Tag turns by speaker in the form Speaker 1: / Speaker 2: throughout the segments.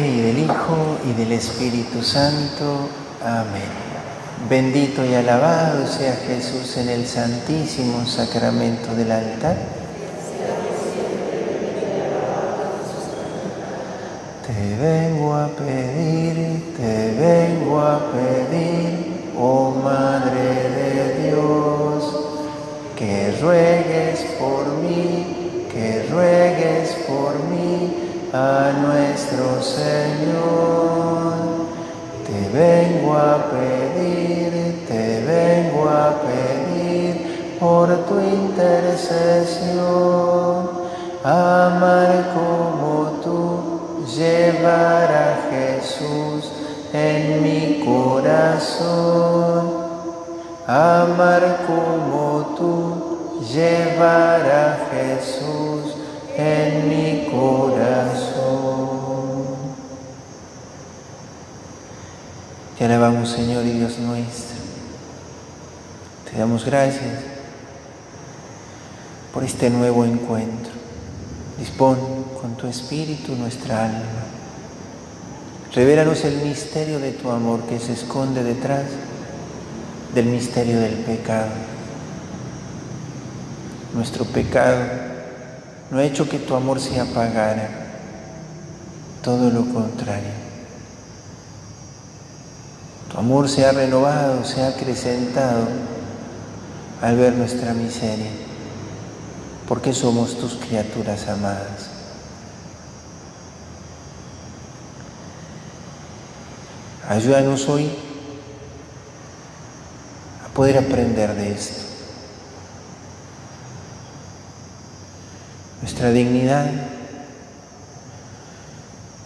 Speaker 1: y del Hijo, y del Espíritu Santo. Amén. Bendito y alabado sea Jesús en el santísimo sacramento del altar. Te vengo a pedir, oh Madre de Dios, que ruegues por mí a nuestro Señor. Te vengo a pedir por tu intercesión, amar como tú, llevar a Jesús en mi corazón, amar como tú, llevar a Jesús en mi corazón. Te alabamos, Señor y Dios nuestro. Te damos gracias por este nuevo encuentro. Dispón con tu Espíritu nuestra alma. Revélanos el misterio de tu amor que se esconde detrás del misterio del pecado. Nuestro pecado no ha hecho que tu amor se apagara, todo lo contrario. Tu amor se ha renovado, se ha acrecentado al ver nuestra miseria, porque somos tus criaturas amadas. Ayúdanos hoy a poder aprender de esto. Nuestra dignidad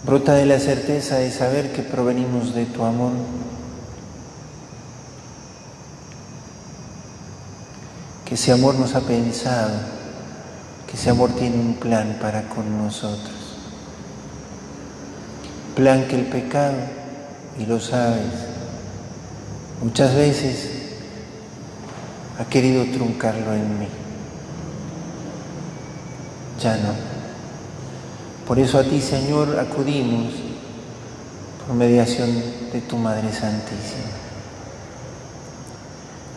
Speaker 1: brota de la certeza de saber que provenimos de tu amor. Que ese amor nos ha pensado, que ese amor tiene un plan para con nosotros. Plan que el pecado, y lo sabes, muchas veces ha querido truncarlo en mí. Ya no. Por eso a ti, Señor, acudimos por mediación de tu Madre Santísima.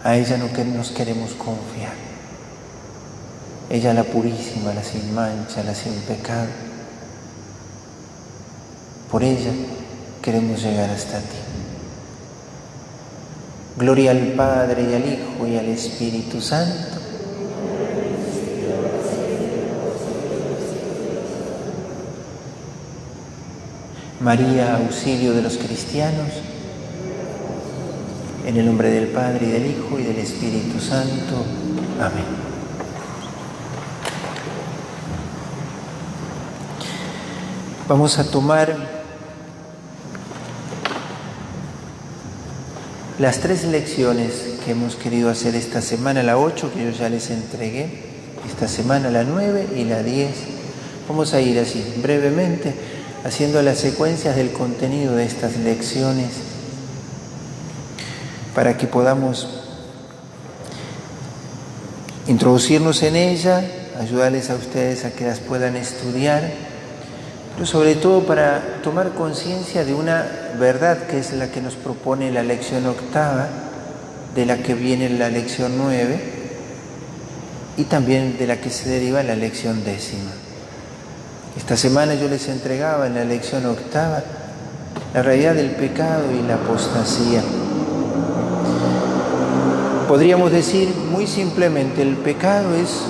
Speaker 1: A ella nos queremos confiar. Ella la purísima, la sin mancha, la sin pecado. Por ella queremos llegar hasta ti. Gloria al Padre y al Hijo y al Espíritu Santo. María, auxilio de los cristianos. En el nombre del Padre, y del Hijo, y del Espíritu Santo. Amén. Vamos a tomar las 3 lecciones que hemos querido hacer esta semana, la 8 que yo ya les entregué, esta semana la 9 y la 10. Vamos a ir así, brevemente, haciendo las secuencias del contenido de estas lecciones, para que podamos introducirnos en ella, ayudarles a ustedes a que las puedan estudiar, pero sobre todo para tomar conciencia de una verdad que es la que nos propone la lección 8, de la que viene la lección 9 y también de la que se deriva la lección 10. Esta semana yo les entregaba en la lección 8 la realidad del pecado y la apostasía. Podríamos decir muy simplemente, el pecado es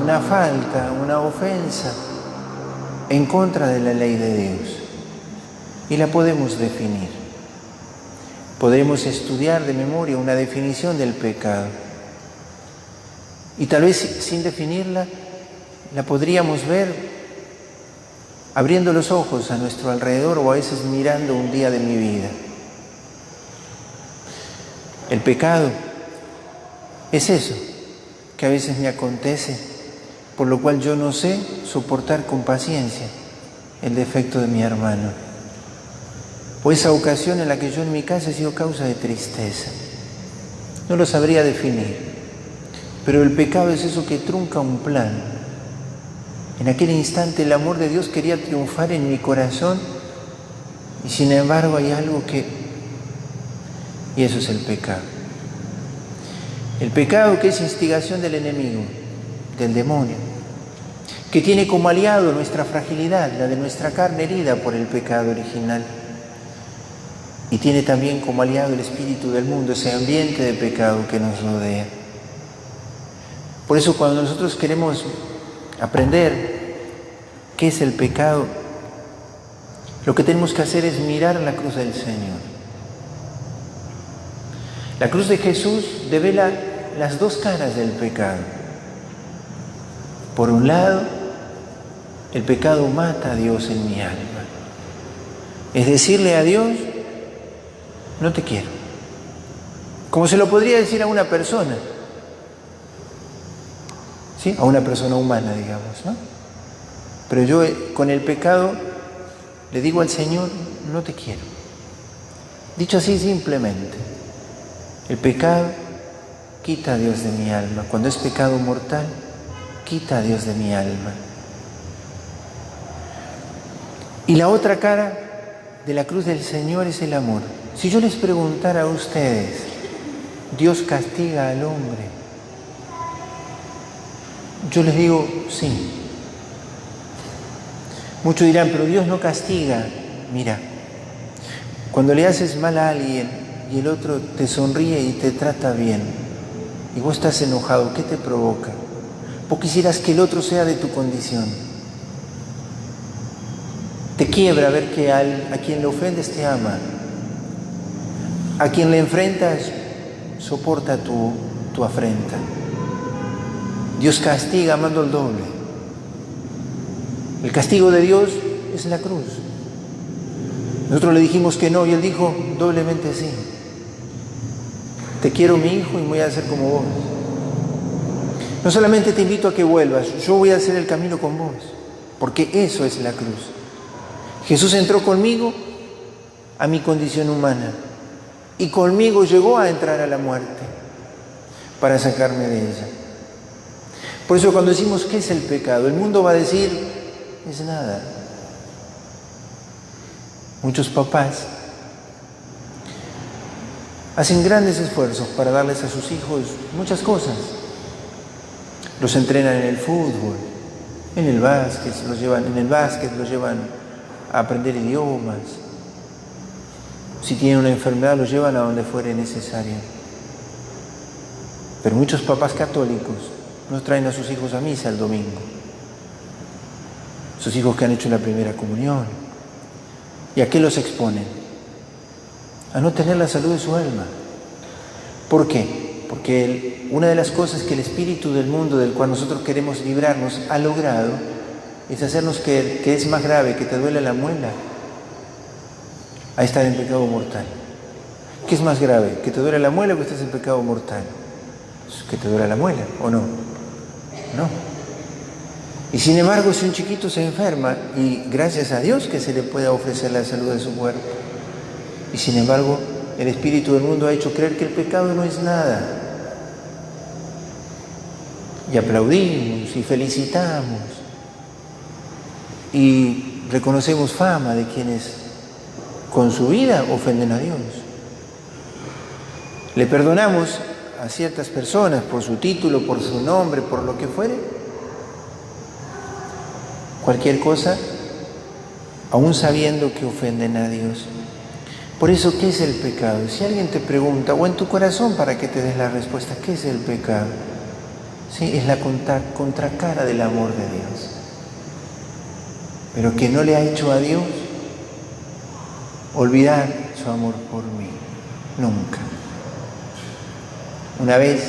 Speaker 1: una falta, una ofensa en contra de la ley de Dios. Y la podemos definir. Podremos estudiar de memoria una definición del pecado. Y tal vez sin definirla, la podríamos ver abriendo los ojos a nuestro alrededor o a veces mirando un día de mi vida. El pecado es eso, que a veces me acontece, por lo cual yo no sé soportar con paciencia el defecto de mi hermano. O esa ocasión en la que yo en mi casa he sido causa de tristeza. No lo sabría definir, pero el pecado es eso que trunca un plan. En aquel instante el amor de Dios quería triunfar en mi corazón Y sin embargo hay algo y eso es el pecado. El pecado, que es instigación del enemigo, del demonio, que tiene como aliado nuestra fragilidad, la de nuestra carne herida por el pecado original. Y tiene también como aliado el espíritu del mundo, ese ambiente de pecado que nos rodea. Por eso cuando nosotros queremos aprender qué es el pecado, lo que tenemos que hacer es mirar la cruz del Señor. La cruz de Jesús devela las dos caras del pecado. Por un lado, el pecado mata a Dios en mi alma. Es decirle a Dios, no te quiero. Como se lo podría decir a una persona, ¿sí? A una persona humana, digamos, ¿no? Pero yo con el pecado le digo al Señor, no te quiero. Dicho así simplemente, el pecado quita a Dios de mi alma. Cuando es pecado mortal, quita a Dios de mi alma. Y la otra cara de la cruz del Señor es el amor. Si yo les preguntara a ustedes, ¿Dios castiga al hombre? Yo les digo, sí. Muchos dirán, pero Dios no castiga. Mira, cuando le haces mal a alguien y el otro te sonríe y te trata bien, y vos estás enojado, ¿qué te provoca? Vos quisieras que el otro sea de tu condición. Te quiebra ver que a quien le ofendes te ama. A quien le enfrentas, soporta tu afrenta. Dios castiga amando el doble. El castigo de Dios es la cruz. Nosotros le dijimos que no y Él dijo doblemente sí. Te quiero, mi hijo, y voy a hacer como vos. No solamente te invito a que vuelvas, yo voy a hacer el camino con vos, porque eso es la cruz. Jesús entró conmigo a mi condición humana y conmigo llegó a entrar a la muerte para sacarme de ella. Por eso cuando decimos ¿qué es el pecado? El mundo va a decir, es nada. Muchos papás hacen grandes esfuerzos para darles a sus hijos muchas cosas. Los entrenan en el fútbol, en el básquet, los llevan a aprender idiomas. Si tienen una enfermedad, los llevan a donde fuere necesario. Pero muchos papás católicos no traen a sus hijos a misa el domingo. Sus hijos que han hecho la primera comunión. ¿Y a qué los exponen? A no tener la salud de su alma. ¿Por qué? Porque una de las cosas que el espíritu del mundo del cual nosotros queremos librarnos ha logrado es hacernos que es más grave, que te duele la muela, a estar en pecado mortal. ¿Qué es más grave? ¿Que te duele la muela o que estés en pecado mortal? ¿Que te duele la muela o no? No. Y sin embargo, si un chiquito se enferma, y gracias a Dios que se le pueda ofrecer la salud de su cuerpo, y sin embargo, el espíritu del mundo ha hecho creer que el pecado no es nada. Y aplaudimos y felicitamos y reconocemos fama de quienes con su vida ofenden a Dios. Le perdonamos a ciertas personas por su título, por su nombre, por lo que fuere. Cualquier cosa, aún sabiendo que ofenden a Dios. Por eso, ¿qué es el pecado? Si alguien te pregunta, o en tu corazón para que te des la respuesta, ¿qué es el pecado? Sí, es la contracara del amor de Dios. Pero que no le ha hecho a Dios olvidar su amor por mí. Nunca. Una vez,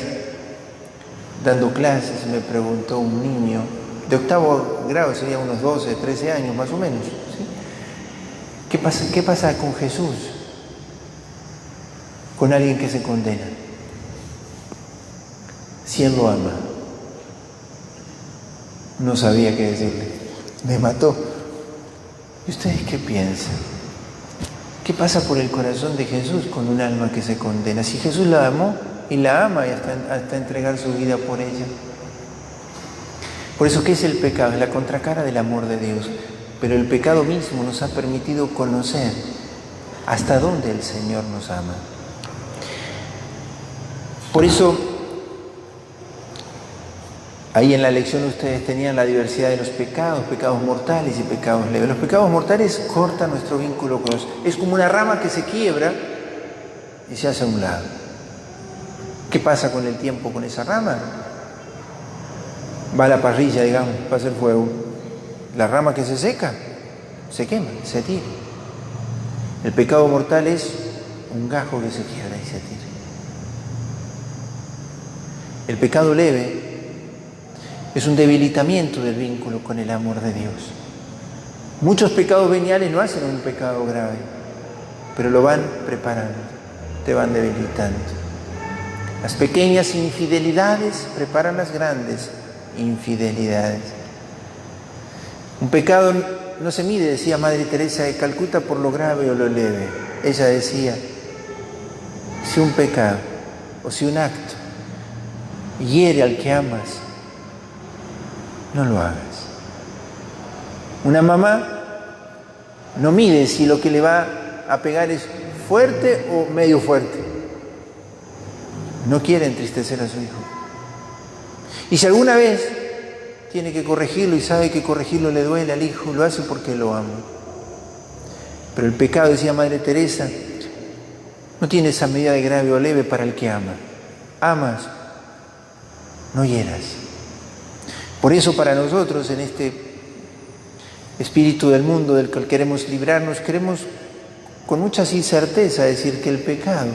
Speaker 1: dando clases, me preguntó un niño de 8º grado, sería unos 12, 13 años más o menos. ¿Sí? ¿Qué pasa con Jesús? Con alguien que se condena. Si Él lo ama. No sabía qué decirle. Me mató. ¿Y ustedes qué piensan? ¿Qué pasa por el corazón de Jesús con un alma que se condena? Si Jesús la amó y la ama y hasta entregar su vida por ella. Por eso, ¿qué es el pecado? Es la contracara del amor de Dios. Pero el pecado mismo nos ha permitido conocer hasta dónde el Señor nos ama. Por eso, ahí en la lección ustedes tenían la diversidad de los pecados, pecados mortales y pecados leves. Los pecados mortales cortan nuestro vínculo con Dios. Es como una rama que se quiebra y se hace a un lado. ¿Qué pasa con el tiempo con esa rama? Va a la parrilla, digamos, para hacer fuego. La rama que se seca, se quema, se tira. El pecado mortal es un gajo que se quiebra y se tira. El pecado leve es un debilitamiento del vínculo con el amor de Dios. Muchos pecados veniales no hacen un pecado grave, pero lo van preparando, te van debilitando. Las pequeñas infidelidades preparan las grandes infidelidades. Un pecado no se mide, decía Madre Teresa de Calcuta, por lo grave o lo leve. Ella decía, si un pecado o si un acto hiere al que amas, no lo hagas. Una mamá no mide si lo que le va a pegar es fuerte o medio fuerte. No quiere entristecer a su hijo. Y si alguna vez tiene que corregirlo y sabe que corregirlo le duele al hijo, lo hace porque lo ama. Pero el pecado, decía Madre Teresa, no tiene esa medida de grave o leve para el que ama. Amas, no hieras. Por eso para nosotros en este espíritu del mundo del cual queremos librarnos, queremos con mucha certeza decir que el pecado,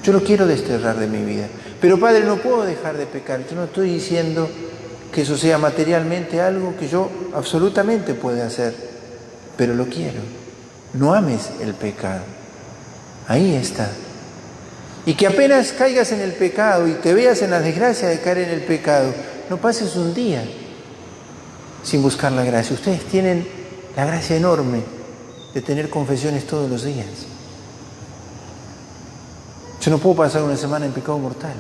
Speaker 1: yo lo quiero desterrar de mi vida. Pero Padre, no puedo dejar de pecar. Yo no estoy diciendo que eso sea materialmente algo que yo absolutamente pueda hacer, pero lo quiero. No ames el pecado. Ahí está. Y que apenas caigas en el pecado y te veas en la desgracia de caer en el pecado, no pases un día sin buscar la gracia. Ustedes tienen la gracia enorme de tener confesiones todos los días. Yo no puedo pasar una semana en pecado mortal,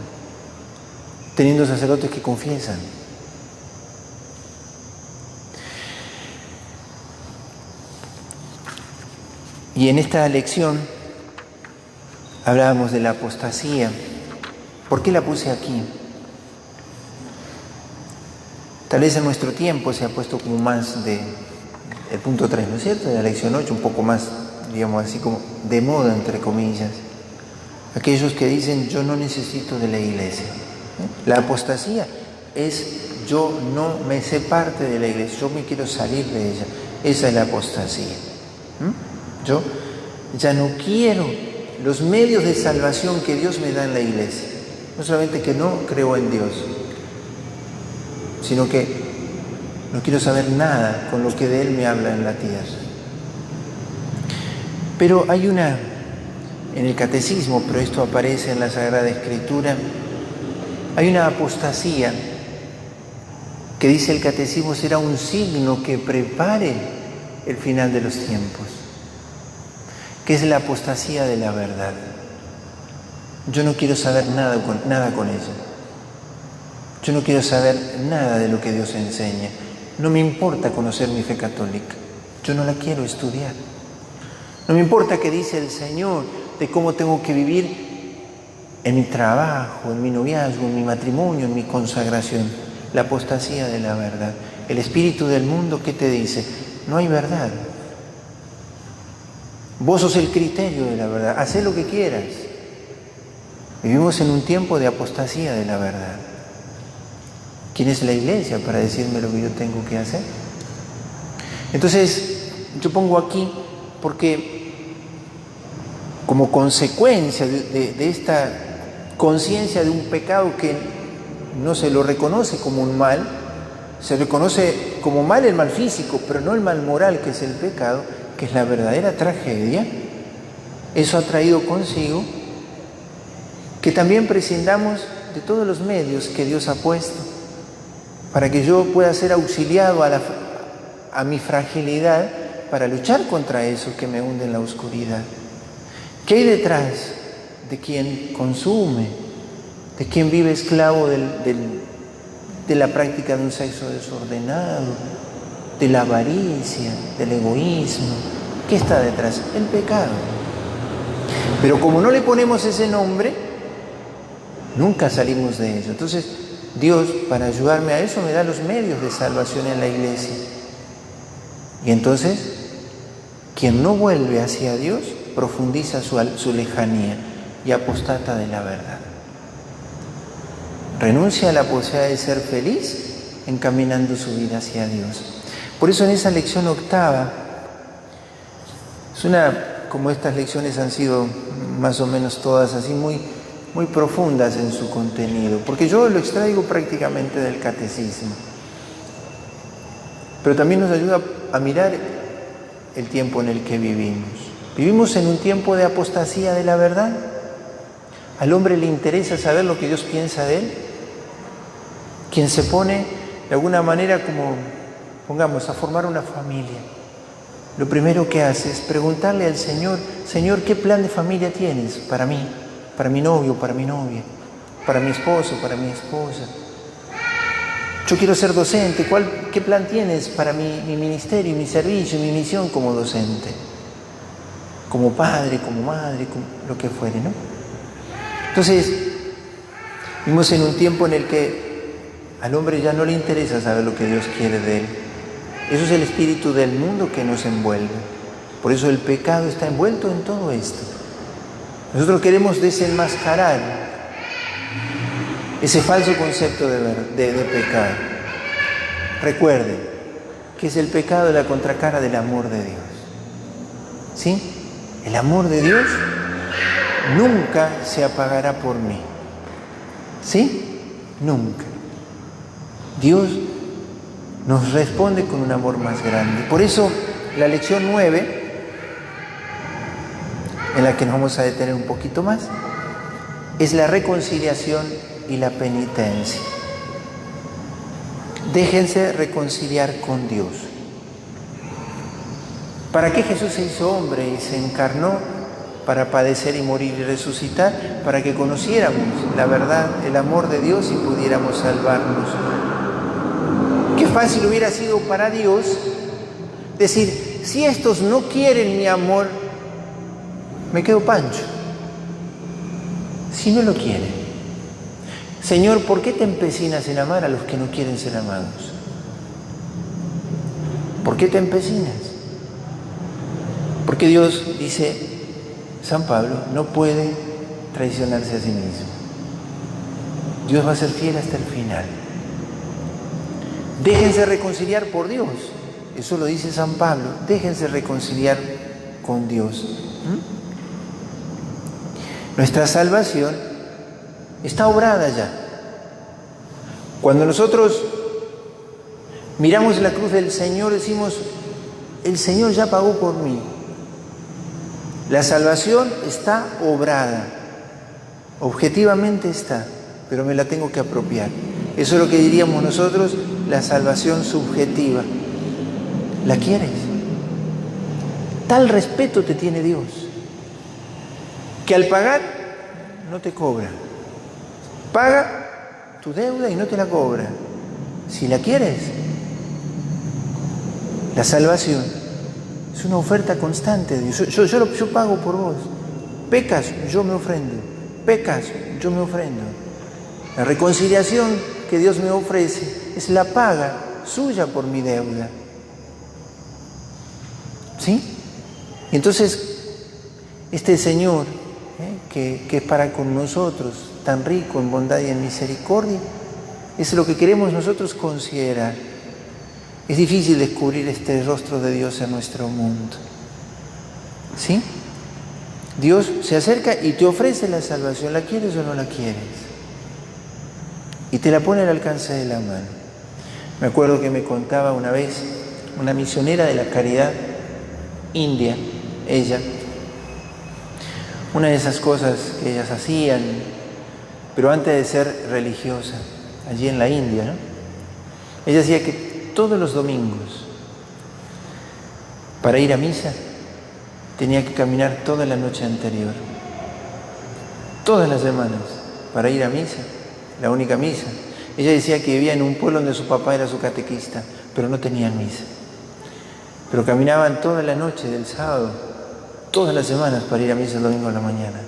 Speaker 1: teniendo sacerdotes que confiesan. Y en esta lección hablábamos de la apostasía. ¿Por qué la puse aquí? Tal vez en nuestro tiempo se ha puesto como más de el punto 3, ¿no es cierto? De la lección 8, un poco más, digamos así como de moda, entre comillas. Aquellos que dicen, yo no necesito de la iglesia. La apostasía es, yo no me sé parte de la iglesia, yo me quiero salir de ella. Esa es la apostasía. Yo ya no quiero los medios de salvación que Dios me da en la iglesia. No solamente que no creo en Dios, sino que no quiero saber nada con lo que de Él me habla en la tierra. Pero hay en el catecismo, pero esto aparece en la Sagrada Escritura, hay una apostasía que dice el catecismo será un signo que prepare el final de los tiempos, que es la apostasía de la verdad. Yo no quiero saber nada con ella. Yo no quiero saber nada de lo que Dios enseña. No me importa conocer mi fe católica. Yo no la quiero estudiar. No me importa qué dice el Señor de cómo tengo que vivir en mi trabajo, en mi noviazgo, en mi matrimonio, en mi consagración. La apostasía de la verdad. El espíritu del mundo, ¿qué te dice? No hay verdad. Vos sos el criterio de la verdad. Hacé lo que quieras. Vivimos en un tiempo de apostasía de la verdad. ¿Quién es la iglesia para decirme lo que yo tengo que hacer? Entonces, yo pongo aquí porque como consecuencia de esta conciencia de un pecado que no se lo reconoce como un mal, se reconoce como mal el mal físico, pero no el mal moral que es el pecado, que es la verdadera tragedia, eso ha traído consigo que también prescindamos de todos los medios que Dios ha puesto para que yo pueda ser auxiliado a mi fragilidad para luchar contra eso que me hunde en la oscuridad. ¿Qué hay detrás de quien consume, de quien vive esclavo de la práctica de un sexo desordenado, de la avaricia, del egoísmo? ¿Qué está detrás? El pecado. Pero como no le ponemos ese nombre, nunca salimos de eso. Entonces, Dios, para ayudarme a eso, me da los medios de salvación en la iglesia. Y entonces, quien no vuelve hacia Dios, profundiza su lejanía y apostata de la verdad. Renuncia a la posibilidad de ser feliz encaminando su vida hacia Dios. Por eso en esa lección octava, como estas lecciones han sido más o menos todas así muy profundas en su contenido, porque yo lo extraigo prácticamente del catecismo, pero también nos ayuda a mirar el tiempo en el que vivimos. Vivimos en un tiempo de apostasía de la verdad. ¿Al hombre le interesa saber lo que Dios piensa de él? Quien se pone de alguna manera como, pongamos, a formar una familia, lo primero que hace es preguntarle al Señor: Señor, ¿qué plan de familia tienes para mí, para mi novio, para mi novia, para mi esposo, para mi esposa? Yo quiero ser docente, ¿qué plan tienes para mi ministerio, mi servicio, mi misión como docente? Como padre, como madre, como lo que fuere, ¿no? Entonces, vivimos en un tiempo en el que al hombre ya no le interesa saber lo que Dios quiere de él. Eso es el espíritu del mundo que nos envuelve. Por eso el pecado está envuelto en todo esto. Nosotros queremos desenmascarar ese falso concepto de pecado. Recuerden que es el pecado de la contracara del amor de Dios. ¿Sí? El amor de Dios nunca se apagará por mí. ¿Sí? Nunca. Dios nos responde con un amor más grande. Por eso la lección 9, en la que nos vamos a detener un poquito más, es la reconciliación y la penitencia. Déjense reconciliar con Dios. ¿Para qué Jesús se hizo hombre y se encarnó? Para padecer y morir y resucitar, para que conociéramos la verdad, el amor de Dios y pudiéramos salvarnos. Qué fácil hubiera sido para Dios decir: si estos no quieren mi amor, me quedo pancho. Si no lo quieren, Señor, ¿por qué te empecinas en amar a los que no quieren ser amados? ¿Por qué te empecinas? Porque Dios, dice San Pablo, no puede traicionarse a sí mismo. Dios va a ser fiel hasta el final. Déjense reconciliar por Dios. Eso lo dice San Pablo. Déjense reconciliar con Dios. Nuestra salvación está obrada ya. Cuando nosotros miramos la cruz del Señor, decimos: el Señor ya pagó por mí. La salvación está obrada. Objetivamente está, pero me la tengo que apropiar. Eso es lo que diríamos nosotros, la salvación subjetiva. ¿La quieres? Tal respeto te tiene Dios, que al pagar no te cobra. Paga tu deuda y no te la cobra. Si la quieres, la salvación es una oferta constante de Dios. Yo pago por vos. Pecas, yo me ofrendo. Pecas, yo me ofrendo. La reconciliación que Dios me ofrece es la paga suya por mi deuda. ¿Sí? Y entonces, este Señor, que es para con nosotros tan rico en bondad y en misericordia, es lo que queremos nosotros considerar. Es difícil descubrir este rostro de Dios en nuestro mundo. ¿Sí? Dios se acerca y te ofrece la salvación. ¿La quieres o no la quieres? Y te la pone al alcance de la mano. Me acuerdo que me contaba una vez una misionera de la caridad india, ella, una de esas cosas que ellas hacían, pero antes de ser religiosa, allí en la India, ¿no? Ella decía que todos los domingos, para ir a misa, tenía que caminar toda la noche anterior. Todas las semanas, para ir a misa, la única misa. Ella decía que vivía en un pueblo donde su papá era su catequista, pero no tenían misa. pero caminaban toda la noche del sábado, todas las semanas para ir a misa el domingo a la mañana.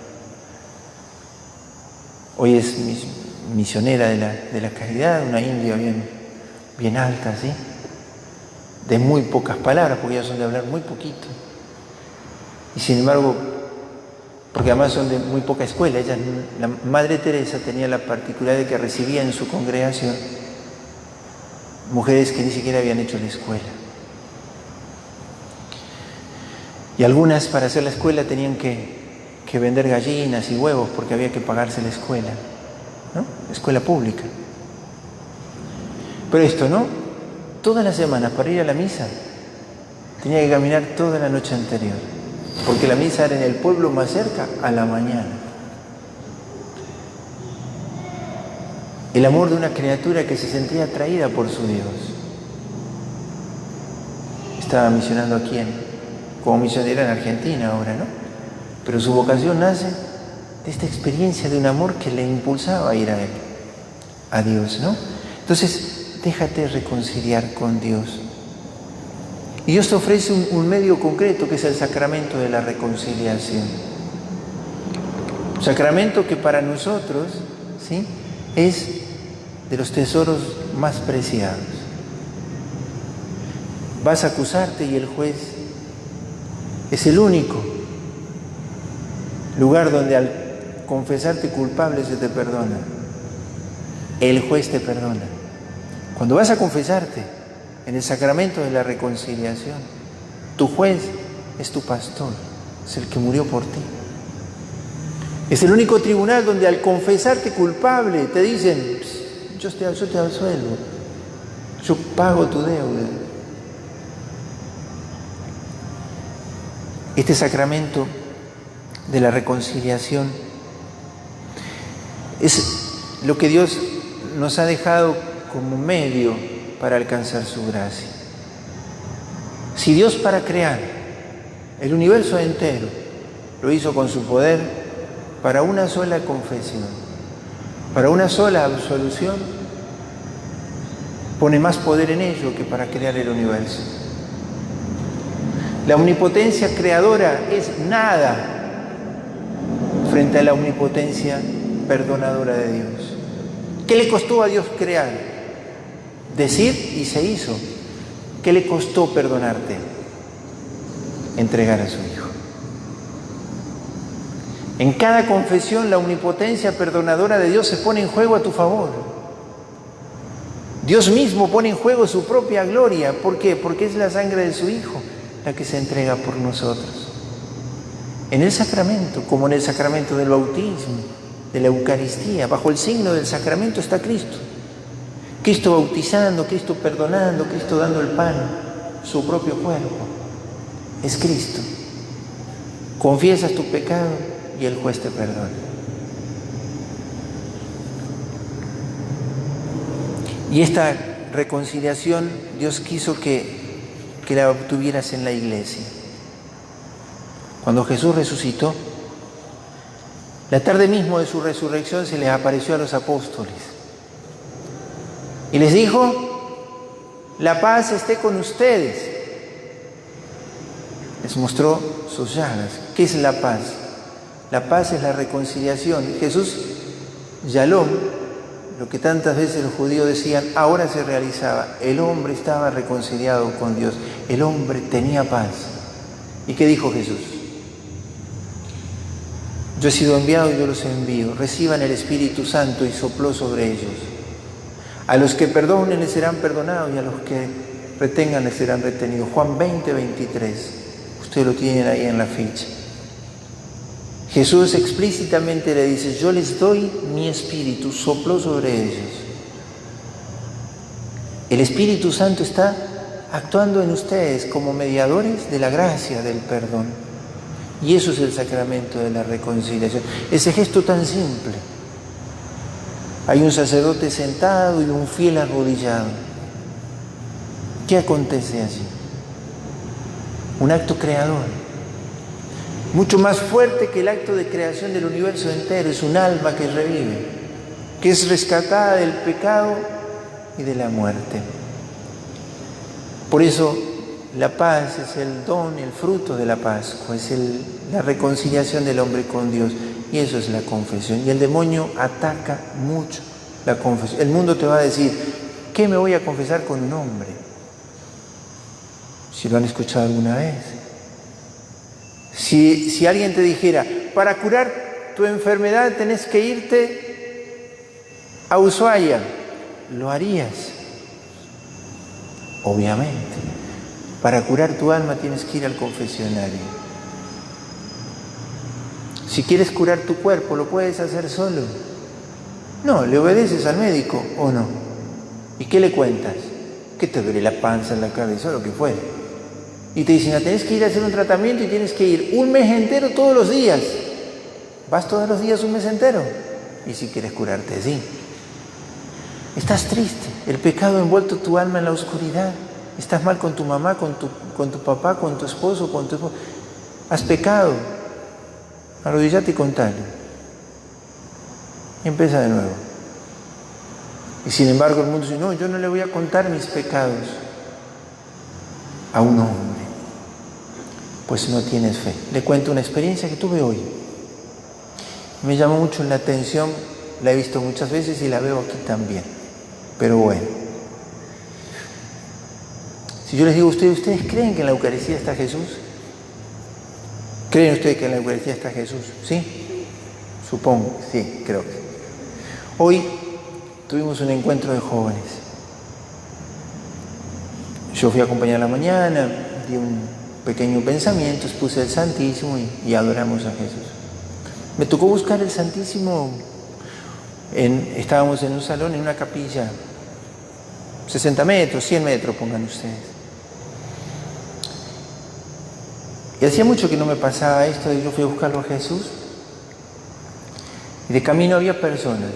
Speaker 1: Hoy es misionera de la caridad, una india bien alta, ¿sí? De muy pocas palabras, porque ellas son de hablar muy poquito. Y sin embargo, porque además son de muy poca escuela, la Madre Teresa tenía la particularidad de que recibía en su congregación mujeres que ni siquiera habían hecho la escuela. Y algunas para hacer la escuela tenían que vender gallinas y huevos porque había que pagarse la escuela, ¿no? Escuela pública. Pero esto, ¿no? Todas las semanas para ir a la misa tenía que caminar toda la noche anterior, porque la misa era en el pueblo más cerca a la mañana. El amor de una criatura que se sentía atraída por su Dios. Estaba misionando aquí como misionera en Argentina ahora, ¿no? Pero su vocación nace de esta experiencia de un amor que le impulsaba a ir a Él, a Dios, ¿no? Entonces, déjate reconciliar con Dios. Y Dios te ofrece un medio concreto que es el sacramento de la reconciliación. Un sacramento que para nosotros, ¿sí?, es de los tesoros más preciados. Vas a acusarte y el juez es el único lugar donde al confesarte culpable se te perdona. El juez te perdona. Cuando vas a confesarte en el sacramento de la reconciliación, tu juez es tu pastor, es el que murió por ti. Es el único tribunal donde al confesarte culpable te dicen: yo te absuelvo, yo pago tu deuda. Este sacramento de la reconciliación es lo que Dios nos ha dejado como medio para alcanzar su gracia. Si Dios, para crear el universo entero, lo hizo con su poder para una sola confesión, para una sola absolución, pone más poder en ello que para crear el universo. La omnipotencia creadora es nada frente a la omnipotencia perdonadora de Dios. ¿Qué le costó a Dios crear? Decir y se hizo. ¿Qué le costó perdonarte? Entregar a su Hijo. En cada confesión la omnipotencia perdonadora de Dios se pone en juego a tu favor. Dios mismo pone en juego su propia gloria. ¿Por qué? Porque es la sangre de su Hijo la que se entrega por nosotros. En el sacramento, como en el sacramento del bautismo, de la Eucaristía, bajo el signo del sacramento está Cristo. Cristo bautizando, Cristo perdonando, Cristo dando el pan, su propio cuerpo. Es Cristo. Confiesas tu pecado y el juez te perdona. Y esta reconciliación Dios quiso que la obtuvieras en la iglesia. Cuando Jesús resucitó, la tarde mismo de su resurrección se les apareció a los apóstoles y les dijo: la paz esté con ustedes. Les mostró sus llagas. ¿Qué es la paz? La paz es la reconciliación. Jesús, Shalom, lo que tantas veces los judíos decían, ahora se realizaba. El hombre estaba reconciliado con Dios. El hombre tenía paz. ¿Y qué dijo Jesús? Yo he sido enviado y yo los envío. Reciban el Espíritu Santo, y sopló sobre ellos. A los que perdonen les serán perdonados y a los que retengan les serán retenidos. Juan 20, 23. Ustedes lo tienen ahí en la ficha. Jesús explícitamente le dice: yo les doy mi Espíritu, sopló sobre ellos. El Espíritu Santo está actuando en ustedes como mediadores de la gracia del perdón. Y eso es el sacramento de la reconciliación. Ese gesto tan simple. Hay un sacerdote sentado y un fiel arrodillado. ¿Qué acontece allí? Un acto creador. Mucho más fuerte que el acto de creación del universo entero. Es un alma que revive, que es rescatada del pecado y de la muerte. Por eso La paz es el don, el fruto de la Pascua, es la reconciliación del hombre con Dios. Y eso es la confesión. Y el demonio ataca mucho la confesión. El mundo te va a decir, ¿qué me voy a confesar con un hombre? Si lo han escuchado alguna vez. Si alguien te dijera, para curar tu enfermedad tenés que irte a Ushuaia, ¿lo harías? Obviamente. Para curar tu alma tienes que ir al confesionario. Si quieres curar tu cuerpo, ¿lo puedes hacer solo? No, ¿le obedeces al médico o no? ¿Y qué le cuentas? Que te duele la panza, la cabeza, o lo que fuere. Y te dicen, tenés que ir a hacer un tratamiento y tienes que ir un mes entero todos los días. ¿Vas todos los días un mes entero? Y si quieres curarte, sí. Estás triste, el pecado ha envuelto tu alma en la oscuridad. Estás mal con tu mamá, con tu papá, con tu esposo, con tu esposo. Has pecado. Arrodillate y contalo. Y empieza de nuevo. Y sin embargo el mundo dice, no, yo no le voy a contar mis pecados a un hombre. Pues no tienes fe. Le cuento una experiencia que tuve hoy. Me llamó mucho la atención, la he visto muchas veces y la veo aquí también. Pero bueno. Si yo les digo a ¿ustedes creen que en la Eucaristía está Jesús? ¿Creen ustedes que en la Eucaristía está Jesús? ¿Sí? Supongo, sí, creo que sí. Hoy tuvimos un encuentro de jóvenes. Yo fui a acompañar la mañana, di un pequeño pensamiento, expuse el Santísimo y adoramos a Jesús. Me tocó buscar el Santísimo, estábamos en un salón, en una capilla, 60 metros, 100 metros, pongan ustedes. Y hacía mucho que no me pasaba esto, y yo fui a buscarlo a Jesús. Y de camino había personas.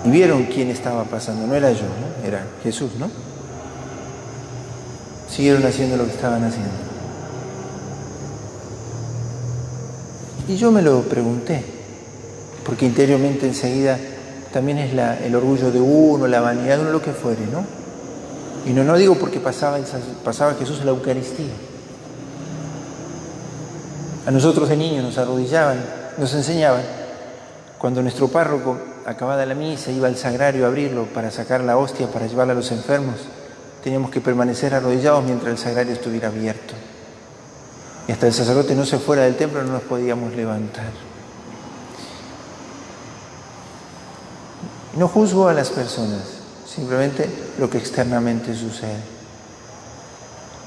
Speaker 1: Y vieron quién estaba pasando, no era yo, ¿no? Era Jesús, ¿no? Siguieron haciendo lo que estaban haciendo. Y yo me lo pregunté, porque interiormente enseguida también es el orgullo de uno, la vanidad de uno, lo que fuere, ¿no? Y no digo porque pasaba Jesús en la Eucaristía. A nosotros de niños nos arrodillaban, nos enseñaban. Cuando nuestro párroco, acabada la misa, iba al sagrario a abrirlo para sacar la hostia, para llevarla a los enfermos, teníamos que permanecer arrodillados mientras el sagrario estuviera abierto. Y hasta el sacerdote no se fuera del templo no nos podíamos levantar. No juzgo a las personas, simplemente lo que externamente sucede.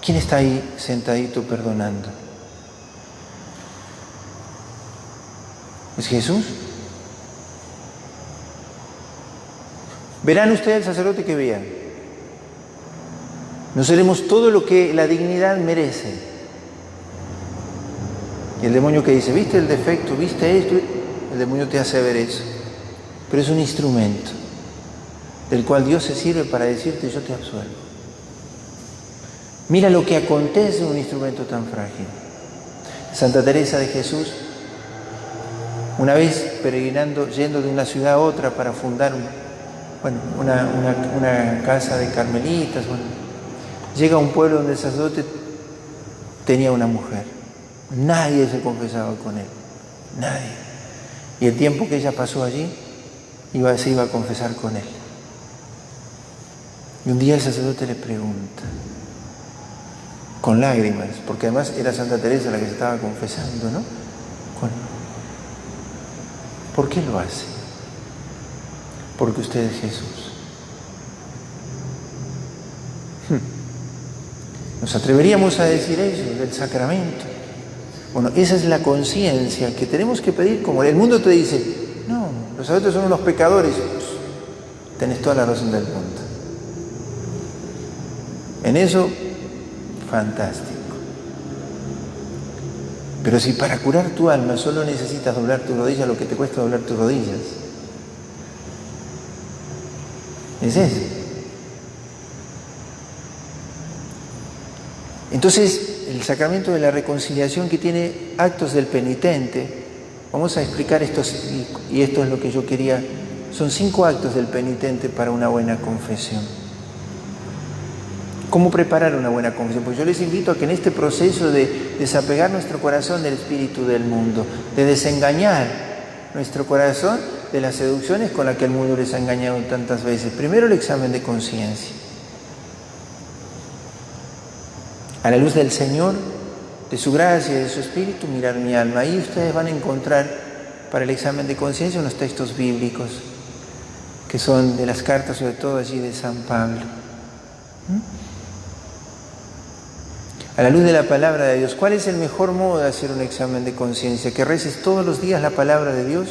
Speaker 1: ¿Quién está ahí sentadito perdonando? ¿Es Jesús? Verán ustedes el sacerdote que vean. No seremos todo lo que la dignidad merece. Y el demonio que dice, ¿viste el defecto? ¿Viste esto? El demonio te hace ver eso. Pero es un instrumento del cual Dios se sirve para decirte, yo te absuelvo. Mira lo que acontece en un instrumento tan frágil. Santa Teresa de Jesús, una vez peregrinando, yendo de una ciudad a otra para fundar una casa de carmelitas, llega a un pueblo donde el sacerdote tenía una mujer. Nadie se confesaba con él, nadie. Y el tiempo que ella pasó allí, se iba a confesar con él. Y un día el sacerdote le pregunta, con lágrimas, porque además era Santa Teresa la que se estaba confesando, ¿no? ¿Por qué lo hace? Porque usted es Jesús. ¿Nos atreveríamos a decir eso del sacramento? Bueno, esa es la conciencia que tenemos que pedir. Como el mundo te dice, no, los sacerdotes son unos pecadores. Pues, tenés toda la razón del mundo. En eso, fantástico. Pero si para curar tu alma solo necesitas doblar tus rodillas, lo que te cuesta doblar tus rodillas, es eso. Entonces, el sacramento de la reconciliación, que tiene actos del penitente, vamos a explicar estos, y esto es lo que yo quería Son 5 actos del penitente para una buena confesión. ¿Cómo preparar una buena confesión? Pues yo les invito a que en este proceso de desapegar nuestro corazón del espíritu del mundo, de desengañar nuestro corazón de las seducciones con las que el mundo les ha engañado tantas veces, primero el examen de conciencia. A la luz del Señor, de su gracia y de su espíritu, mirar mi alma. Ahí ustedes van a encontrar para el examen de conciencia unos textos bíblicos, que son de las cartas, sobre todo allí de San Pablo. A la luz de la palabra de Dios, ¿cuál es el mejor modo de hacer un examen de conciencia? Que reces todos los días la palabra de Dios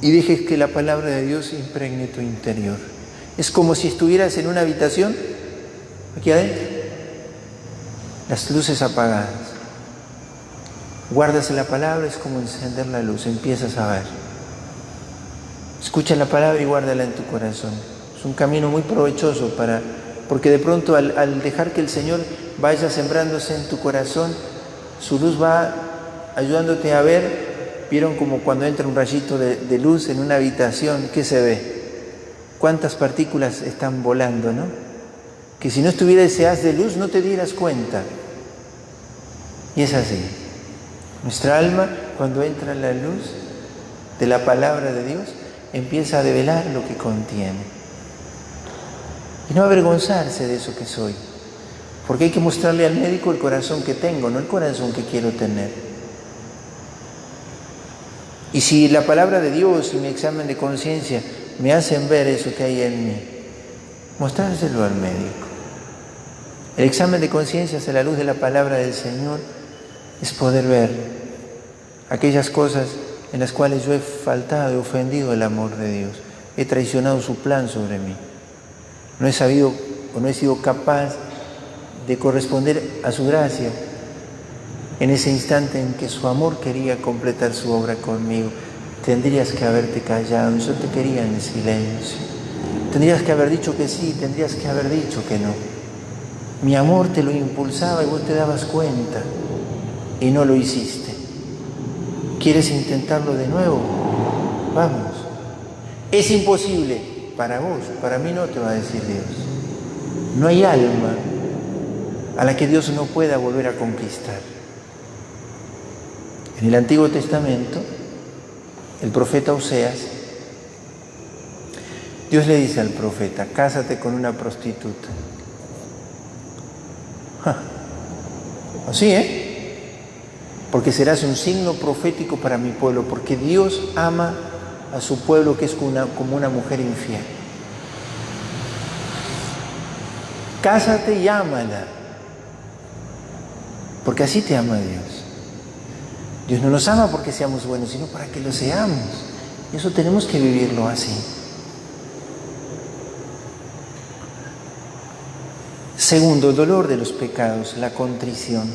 Speaker 1: y dejes que la palabra de Dios impregne tu interior. Es como si estuvieras en una habitación, aquí adentro, las luces apagadas. Guardas la palabra, es como encender la luz, empiezas a ver. Escucha la palabra y guárdala en tu corazón. Es un camino muy provechoso porque de pronto al dejar que el Señor vaya sembrándose en tu corazón, su luz va ayudándote a ver. ¿Vieron como cuando entra un rayito de luz en una habitación, qué se ve? ¿Cuántas partículas están volando, no? Que si no estuviera ese haz de luz no te dieras cuenta. Y es así. Nuestra alma, cuando entra en la luz de la palabra de Dios, empieza a develar lo que contiene. Y no avergonzarse de eso que soy. Porque hay que mostrarle al médico el corazón que tengo, no el corazón que quiero tener. Y si la palabra de Dios y mi examen de conciencia me hacen ver eso que hay en mí, mostrárselo al médico. El examen de conciencia a la luz de la palabra del Señor es poder ver aquellas cosas en las cuales yo he faltado, he ofendido el amor de Dios, he traicionado su plan sobre mí. No he sabido o no he sido capaz de corresponder a su gracia en ese instante en que su amor quería completar su obra conmigo. Tendrías que haberte callado, yo te quería en silencio. Tendrías que haber dicho que sí, tendrías que haber dicho que no. Mi amor te lo impulsaba y vos te dabas cuenta y no lo hiciste. ¿Quieres intentarlo de nuevo? Vamos. Es imposible para vos, para mí no, te va a decir Dios. No hay alma a la que Dios no pueda volver a conquistar. En el Antiguo Testamento, el profeta Oseas, Dios le dice al profeta: cásate con una prostituta. Así, porque serás un signo profético para mi pueblo, porque Dios ama a su pueblo que es como una mujer infiel. Cásate y ámala, porque así te ama Dios. Dios no nos ama porque seamos buenos, sino para que lo seamos. Y eso tenemos que vivirlo así. Segundo, el dolor de los pecados, la contrición.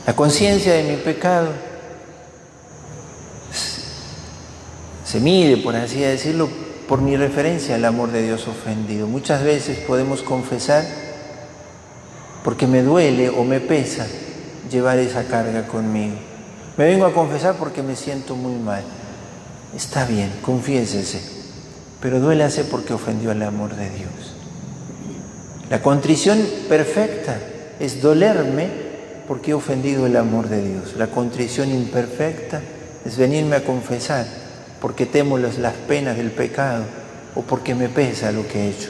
Speaker 1: La conciencia de mi pecado se mide, por así decirlo, por mi referencia al amor de Dios ofendido. Muchas veces podemos confesar porque me duele o me pesa llevar esa carga conmigo. Me vengo a confesar porque me siento muy mal. Está bien, confiésese, pero duélase porque ofendió al amor de Dios. La contrición perfecta es dolerme porque he ofendido el amor de Dios. La contrición imperfecta es venirme a confesar porque temo las penas del pecado o porque me pesa lo que he hecho.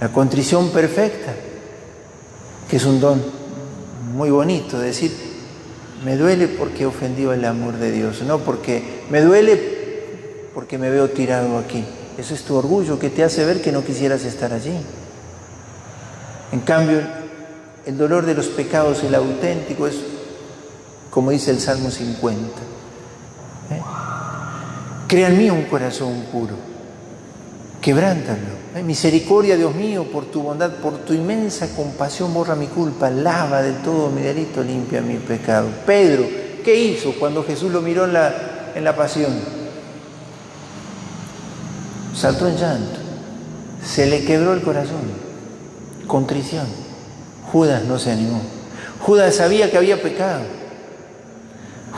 Speaker 1: La contrición perfecta, que es un don muy bonito, decir, me duele porque he ofendido el amor de Dios, no porque me duele porque me veo tirado aquí. Eso es tu orgullo que te hace ver que no quisieras estar allí. En cambio, el dolor de los pecados, el auténtico, es como dice el Salmo 50. Crea en mí un corazón puro, quebrántalo. Misericordia, Dios mío, por tu bondad, por tu inmensa compasión, borra mi culpa, lava del todo mi delito, limpia mi pecado. Pedro, ¿qué hizo cuando Jesús lo miró en la pasión? Saltó en llanto, se le quebró el corazón. Contrición. Judas no se animó. Judas sabía que había pecado.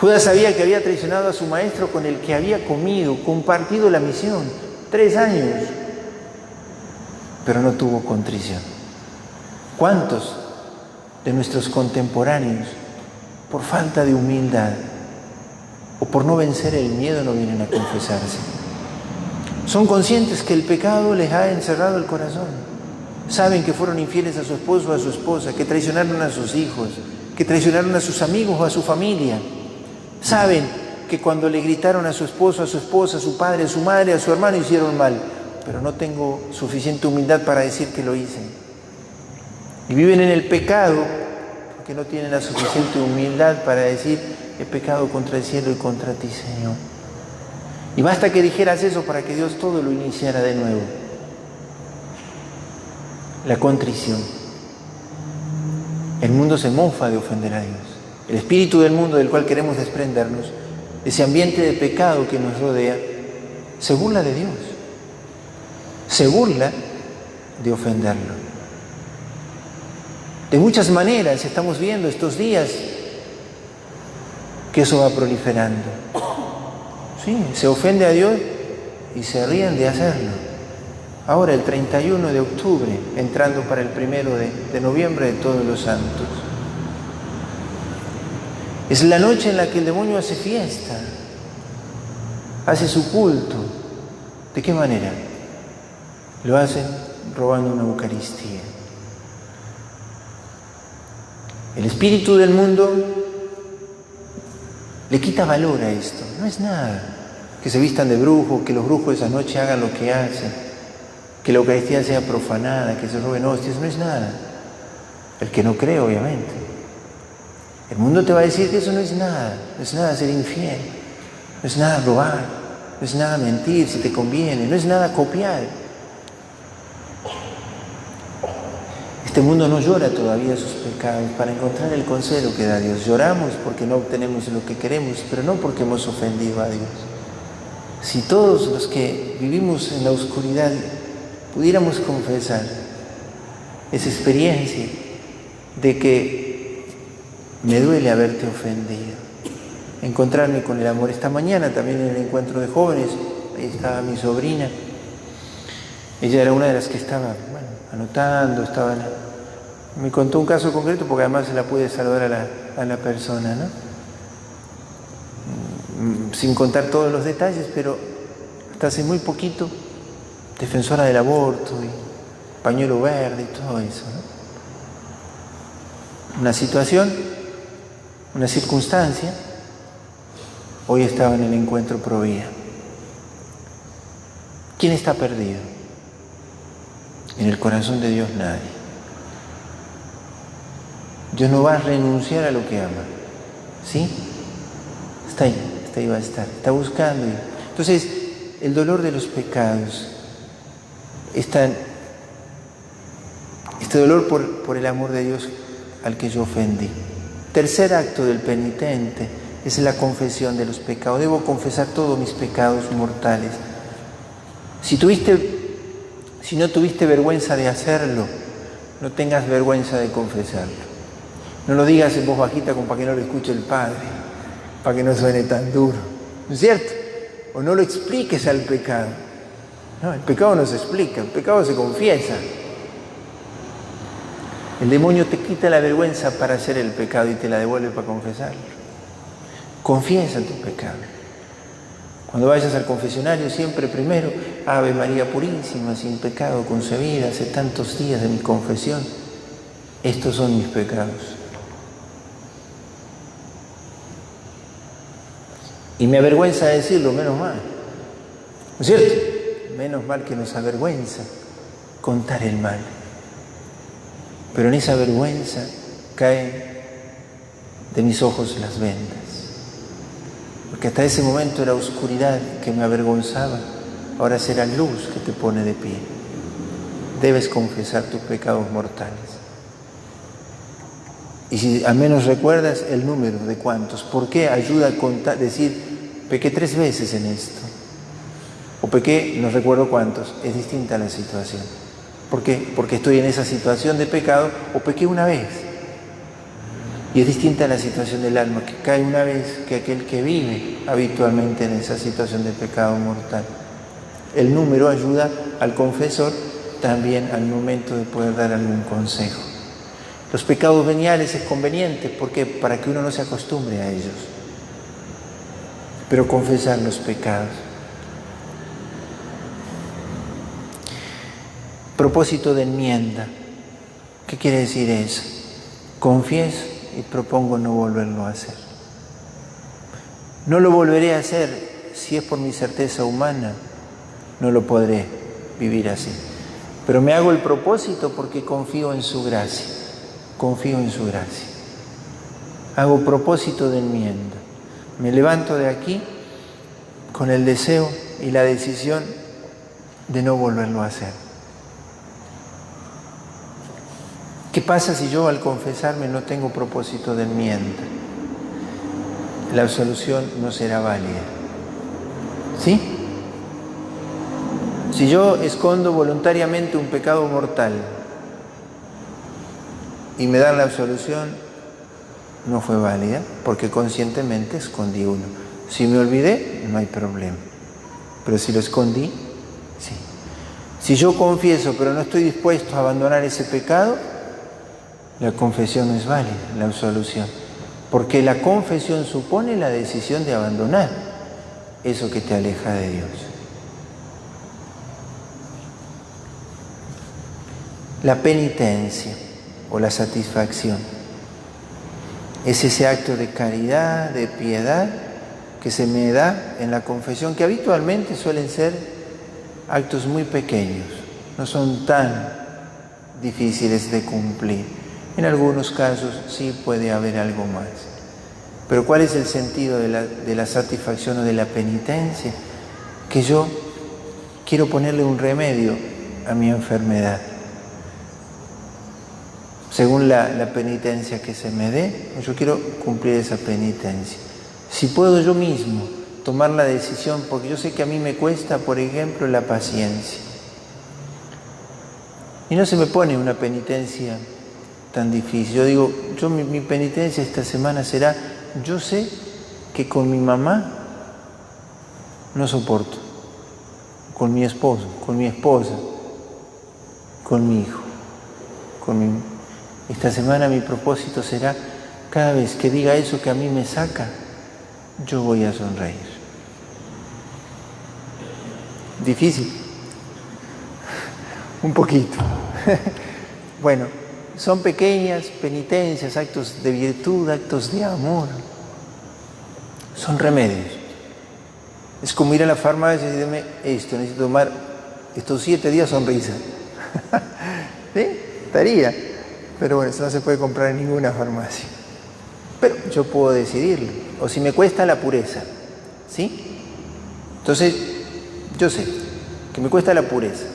Speaker 1: Judas sabía que había traicionado a su maestro con el que había comido, compartido la misión, 3 años, pero no tuvo contrición. ¿Cuántos de nuestros contemporáneos, por falta de humildad o por no vencer el miedo, no vienen a confesarse? Son conscientes que el pecado les ha encerrado el corazón. Saben que fueron infieles a su esposo o a su esposa, que traicionaron a sus hijos, que traicionaron a sus amigos o a su familia. Saben que cuando le gritaron a su esposo, a su esposa, a su padre, a su madre, a su hermano, hicieron mal, pero no tengo suficiente humildad para decir que lo hice. Y viven en el pecado porque no tienen la suficiente humildad para decir: he pecado contra el cielo y contra ti, Señor. Y basta que dijeras eso para que Dios todo lo iniciara de nuevo. La contrición. El mundo se mofa de ofender a Dios. El espíritu del mundo del cual queremos desprendernos, ese ambiente de pecado que nos rodea, se burla de Dios. Se burla de ofenderlo. De muchas maneras estamos viendo estos días que eso va proliferando. Sí, se ofende a Dios y se ríen de hacerlo. Ahora el 31 de octubre, entrando para el 1 de noviembre de Todos los Santos. Es la noche en la que el demonio hace fiesta, hace su culto. ¿De qué manera? Lo hacen robando una Eucaristía. El espíritu del mundo le quita valor a esto. No es nada que se vistan de brujo, que los brujos esa noche hagan lo que hacen, que la Eucaristía sea profanada, que se roben hostias. No es nada. El que no cree, obviamente. El mundo te va a decir que eso no es nada. No es nada ser infiel. No es nada robar. No es nada mentir si te conviene. No es nada copiar. Este mundo no llora todavía sus pecados para encontrar el consuelo que da Dios. Lloramos porque no obtenemos lo que queremos, pero no porque hemos ofendido a Dios. Si todos los que vivimos en la oscuridad pudiéramos confesar esa experiencia de que me duele haberte ofendido, encontrarme con el amor. Esta mañana también en el encuentro de jóvenes, ahí estaba mi sobrina. Ella era una de las que estaba anotando, me contó un caso concreto porque además se la pude saludar a la persona, ¿no? Sin contar todos los detalles, pero hasta hace muy poquito, defensora del aborto y pañuelo verde y todo eso, ¿no? Una situación, una circunstancia, hoy estaba en el encuentro pro vida. ¿Quién está perdido? En el corazón de Dios nadie. Dios no va a renunciar a lo que ama. ¿Sí? Está ahí va a estar. Está buscando. Entonces, el dolor de los pecados, este dolor por el amor de Dios al que yo ofendí. Tercer acto del penitente es la confesión de los pecados. Debo confesar todos mis pecados mortales. Si no tuviste vergüenza de hacerlo, no tengas vergüenza de confesarlo. No lo digas en voz bajita como para que no lo escuche el Padre, para que no suene tan duro. ¿No es cierto? O no lo expliques al pecado. No, el pecado no se explica, el pecado se confiesa. El demonio te quita la vergüenza para hacer el pecado y te la devuelve para confesarlo. Confiesa tu pecado. Cuando vayas al confesionario, siempre primero, Ave María Purísima, sin pecado concebida, hace tantos días de mi confesión, estos son mis pecados. Y me avergüenza decirlo, menos mal. ¿No es cierto? Menos mal que nos avergüenza contar el mal. Pero en esa vergüenza caen de mis ojos las vendas. Porque hasta ese momento era oscuridad que me avergonzaba, ahora será luz que te pone de pie. Debes confesar tus pecados mortales. Y si al menos recuerdas el número de cuántos, ¿por qué ayuda a contar, decir, pequé 3 veces en esto? O pequé, no recuerdo cuántos, es distinta la situación. ¿Por qué? Porque estoy en esa situación de pecado, o pequé una vez. Y es distinta la situación del alma que cae una vez que aquel que vive habitualmente en esa situación de pecado mortal. El número ayuda al confesor también al momento de poder dar algún consejo. Los pecados veniales es conveniente, porque para que uno no se acostumbre a ellos. Pero confesar los pecados. Propósito de enmienda. ¿Qué quiere decir eso? Confieso y propongo no volverlo a hacer. No lo volveré a hacer si es por mi certeza humana, no lo podré vivir así. Pero me hago el propósito porque confío en su gracia. Confío en su gracia. Hago propósito de enmienda. Me levanto de aquí con el deseo y la decisión de no volverlo a hacer. ¿Qué pasa si yo al confesarme no tengo propósito de enmienda? La absolución no será válida. ¿Sí? Si yo escondo voluntariamente un pecado mortal y me dan la absolución, no fue válida porque conscientemente escondí uno. Si me olvidé, no hay problema. Pero si lo escondí, sí. Si yo confieso pero no estoy dispuesto a abandonar ese pecado, la confesión no es válida, la absolución. Porque la confesión supone la decisión de abandonar eso que te aleja de Dios. La penitencia o la satisfacción es ese acto de caridad, de piedad que se me da en la confesión, que habitualmente suelen ser actos muy pequeños, no son tan difíciles de cumplir. En algunos casos sí puede haber algo más. Pero ¿cuál es el sentido de la satisfacción o de la penitencia? Que yo quiero ponerle un remedio a mi enfermedad. Según la penitencia que se me dé, yo quiero cumplir esa penitencia. Si puedo yo mismo tomar la decisión, porque yo sé que a mí me cuesta, por ejemplo, la paciencia. Y no se me pone una penitencia tan difícil. Yo digo, mi penitencia esta semana será, yo sé que con mi mamá no soporto, con mi esposo, con mi esposa, con mi hijo, Esta semana mi propósito será, cada vez que diga eso que a mí me saca, yo voy a sonreír. Difícil, un poquito. Bueno, son pequeñas penitencias, actos de virtud, actos de amor. Son remedios. Es como ir a la farmacia y decirme, necesito tomar estos 7 días sonrisa. ¿Sí? Estaría. Pero bueno, eso no se puede comprar en ninguna farmacia. Pero yo puedo decidirlo. O si me cuesta la pureza. ¿Sí? Entonces, yo sé que me cuesta la pureza.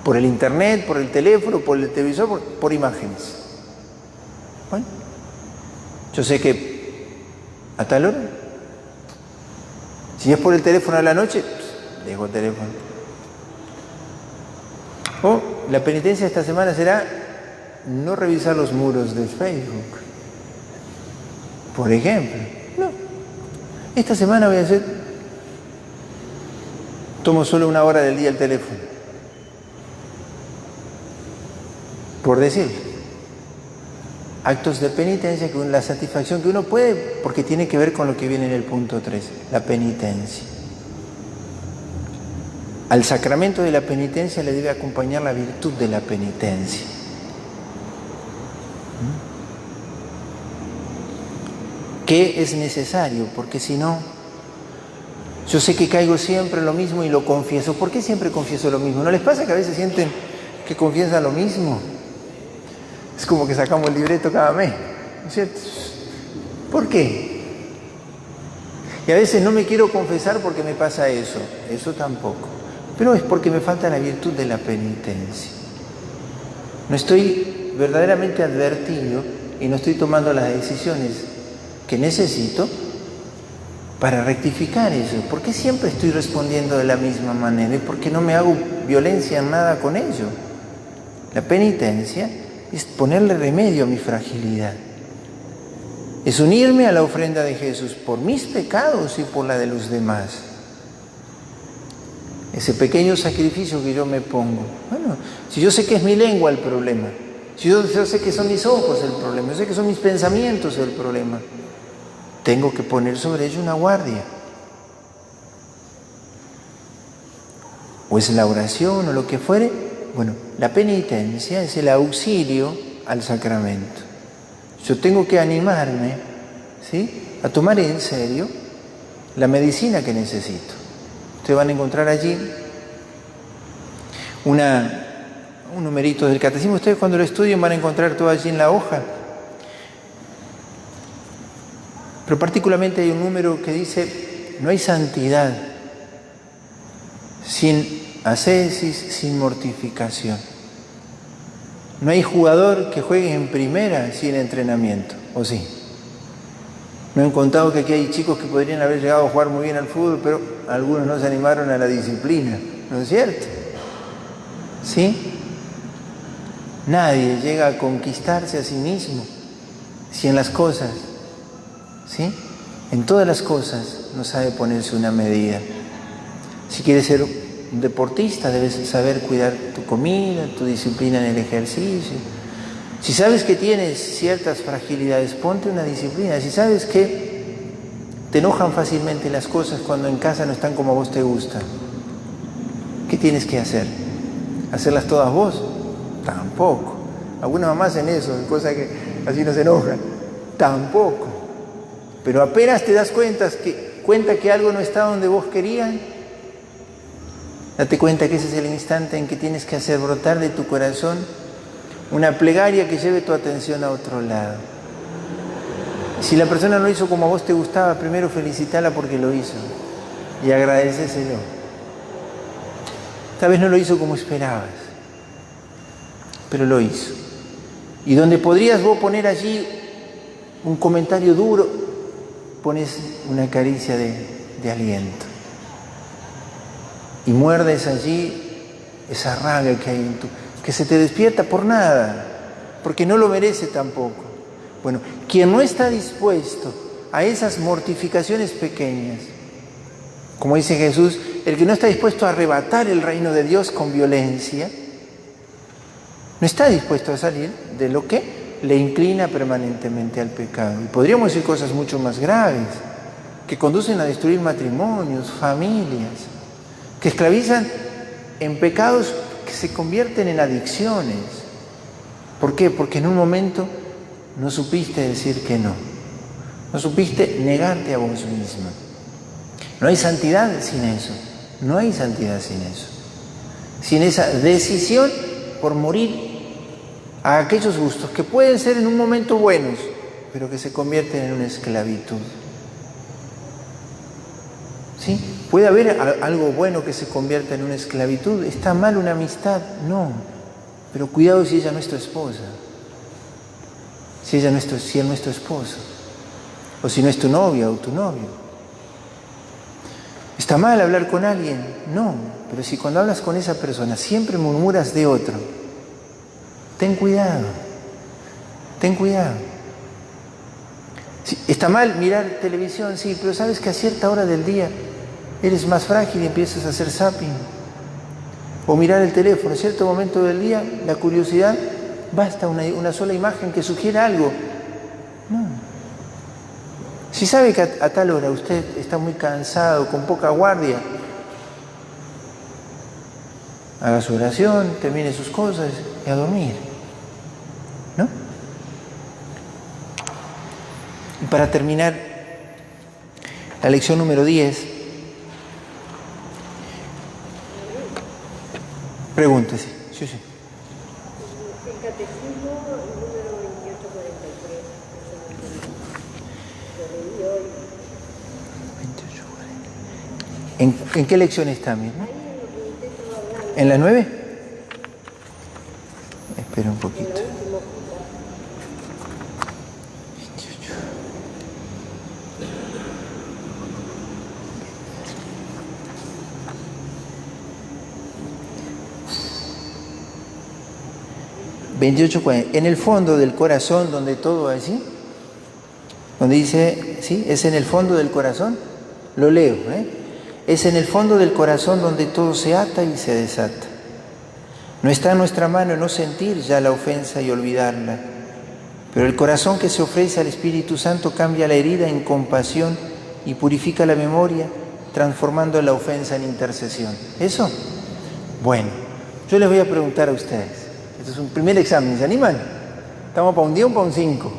Speaker 1: Por el internet, por el teléfono, por el televisor, por imágenes. Bueno, yo sé que a tal hora, si es por el teléfono a la noche, dejo el teléfono. O la penitencia esta semana será no revisar los muros de Facebook. Por ejemplo, no. Esta semana voy a hacer, tomo solo 1 hora del día el teléfono. Por decir, actos de penitencia, con la satisfacción que uno puede, porque tiene que ver con lo que viene en el punto 3, la penitencia. Al sacramento de la penitencia le debe acompañar la virtud de la penitencia. ¿Qué es necesario? Porque si no, yo sé que caigo siempre en lo mismo y lo confieso. ¿Por qué siempre confieso lo mismo? ¿No les pasa que a veces sienten que confiesan lo mismo? Es como que sacamos el libreto cada mes, ¿no es cierto? ¿Por qué? Y a veces no me quiero confesar porque me pasa eso tampoco. Pero es porque me falta la virtud de la penitencia. No estoy verdaderamente advertido y no estoy tomando las decisiones que necesito para rectificar eso. ¿Por qué siempre estoy respondiendo de la misma manera? ¿Y por qué no me hago violencia en nada con ello? La penitencia es ponerle remedio a mi fragilidad. Es unirme a la ofrenda de Jesús por mis pecados y por la de los demás. Ese pequeño sacrificio que yo me pongo. Bueno, si yo sé que es mi lengua el problema, si yo sé que son mis ojos el problema, yo sé que son mis pensamientos el problema, tengo que poner sobre ello una guardia. O es la oración o lo que fuere. Bueno, la penitencia es el auxilio al sacramento. Yo tengo que animarme, ¿sí?, a tomar en serio la medicina que necesito. Ustedes van a encontrar allí un numerito del catecismo. Ustedes cuando lo estudien van a encontrar todo allí en la hoja. Pero particularmente hay un número que dice: no hay santidad sin ascesis, sin mortificación. No hay jugador que juegue en primera sin entrenamiento, ¿o sí? Me han contado que aquí hay chicos que podrían haber llegado a jugar muy bien al fútbol, pero algunos no se animaron a la disciplina, ¿no es cierto? ¿Sí? Nadie llega a conquistarse a sí mismo si en las cosas, ¿sí?, en todas las cosas no sabe ponerse una medida. Si quieres ser un deportista, debes saber cuidar tu comida, tu disciplina en el ejercicio. Si sabes que tienes ciertas fragilidades, ponte una disciplina. Si sabes que te enojan fácilmente las cosas cuando en casa no están como a vos te gusta, ¿qué tienes que hacer? ¿Hacerlas todas vos? Tampoco. Algunas mamás hacen eso, cosas que así no se enojan. Tampoco. Pero apenas te das cuenta que algo no está donde vos querías, date cuenta que ese es el instante en que tienes que hacer brotar de tu corazón una plegaria que lleve tu atención a otro lado. Si la persona no lo hizo como a vos te gustaba, primero felicítala porque lo hizo y agradecéselo. Tal vez no lo hizo como esperabas, pero lo hizo. Y donde podrías vos poner allí un comentario duro, pones una caricia de aliento. Y muerdes allí esa rabia que hay en que se te despierta por nada, porque no lo merece tampoco. Bueno, quien no está dispuesto a esas mortificaciones pequeñas, como dice Jesús, el que no está dispuesto a arrebatar el reino de Dios con violencia, no está dispuesto a salir de lo que le inclina permanentemente al pecado. Y podríamos decir cosas mucho más graves, que conducen a destruir matrimonios, familias, que esclavizan en pecados que se convierten en adicciones. ¿Por qué? Porque en un momento no supiste decir que no. No supiste negarte a vos misma. No hay santidad sin eso. No hay santidad sin eso. Sin esa decisión por morir a aquellos gustos que pueden ser en un momento buenos, pero que se convierten en una esclavitud. ¿Sí? ¿Puede haber algo bueno que se convierta en una esclavitud? ¿Está mal una amistad? No. Pero cuidado si ella no es tu esposa. Si él no es tu esposo. O si no es tu novia o tu novio. ¿Está mal hablar con alguien? No. Pero si cuando hablas con esa persona siempre murmuras de otro, ten cuidado. Ten cuidado. ¿Está mal mirar televisión? Sí, pero sabes que a cierta hora del día eres más frágil y empiezas a hacer zapping. O mirar el teléfono, en cierto momento del día, la curiosidad, basta una sola imagen que sugiera algo. No. Si sabe que a tal hora usted está muy cansado, con poca guardia, haga su oración, termine sus cosas y a dormir. ¿No? Y para terminar, la lección número 10. Pregúntese. Sí, sí.
Speaker 2: El catecismo número 2843.
Speaker 1: ¿En qué lección está, mismo? ¿En la 9? Espera un poquito. 28:40. En el fondo del corazón, donde todo así, donde dice, ¿sí? Es en el fondo del corazón, lo leo, es en el fondo del corazón donde todo se ata y se desata. No está en nuestra mano no sentir ya la ofensa y olvidarla, pero el corazón que se ofrece al Espíritu Santo cambia la herida en compasión y purifica la memoria, transformando la ofensa en intercesión. ¿Eso? Bueno, yo les voy a preguntar a ustedes. Este es un primer examen, ¿se animan? ¿Estamos para un 10 o para un 5?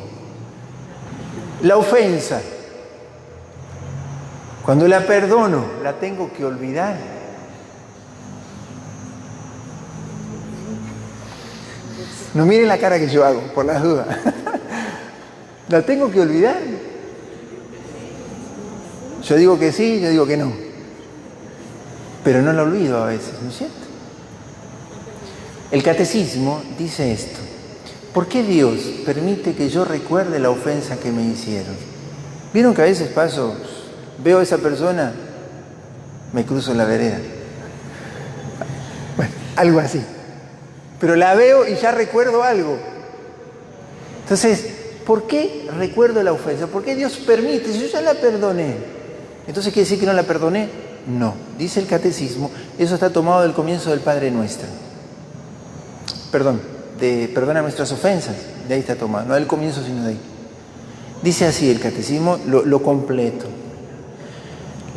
Speaker 1: La ofensa, cuando la perdono, ¿la tengo que olvidar? No miren la cara que yo hago, por las dudas. ¿La tengo que olvidar? Yo digo que sí, yo digo que no. Pero no la olvido a veces, ¿no es cierto? El catecismo dice esto. ¿Por qué Dios permite que yo recuerde la ofensa que me hicieron? ¿Vieron que a veces veo a esa persona, me cruzo la vereda? Bueno, algo así. Pero la veo y ya recuerdo algo. Entonces, ¿por qué recuerdo la ofensa? ¿Por qué Dios permite? Si yo ya la perdoné. ¿Entonces quiere decir que no la perdoné? No. Dice el catecismo, eso está tomado del comienzo del Padre Nuestro. Perdona nuestras ofensas. De ahí está tomado. No del comienzo, sino de ahí. Dice así el catecismo, lo completo.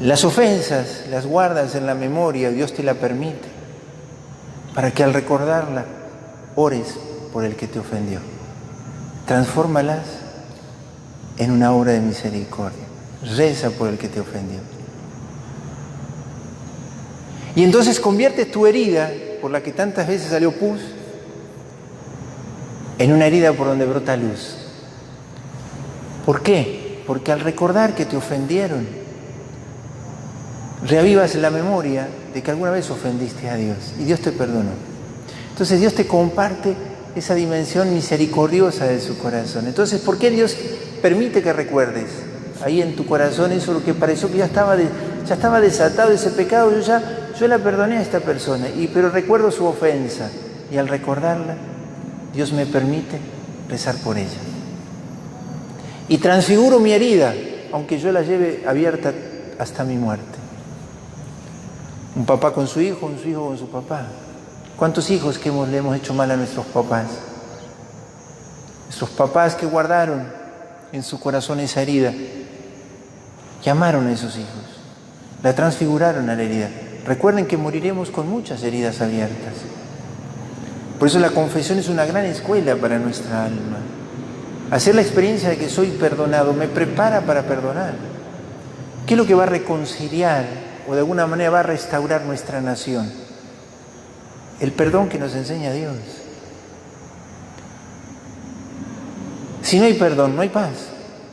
Speaker 1: Las ofensas las guardas en la memoria, Dios te la permite, para que al recordarla ores por el que te ofendió. Transfórmalas en una obra de misericordia. Reza por el que te ofendió. Y entonces conviertes tu herida, por la que tantas veces salió pus, en una herida por donde brota luz. ¿Por qué? Porque al recordar que te ofendieron, reavivas la memoria de que alguna vez ofendiste a Dios y Dios te perdonó. Entonces Dios te comparte esa dimensión misericordiosa de su corazón. Entonces, ¿por qué Dios permite que recuerdes ahí en tu corazón eso lo que pareció que ya estaba desatado ese pecado? Yo la perdoné a esta persona, pero recuerdo su ofensa y al recordarla, Dios me permite rezar por ella. Y transfiguro mi herida, aunque yo la lleve abierta hasta mi muerte. Un papá con su hijo, un hijo con su papá. ¿Cuántos hijos que le hemos hecho mal a nuestros papás? Nuestros papás que guardaron en su corazón esa herida, que amaron a esos hijos, la transfiguraron a la herida. Recuerden que moriremos con muchas heridas abiertas. Por eso la confesión es una gran escuela para nuestra alma. Hacer la experiencia de que soy perdonado me prepara para perdonar. ¿Qué es lo que va a reconciliar o de alguna manera va a restaurar nuestra nación? El perdón que nos enseña Dios. Si no hay perdón, no hay paz.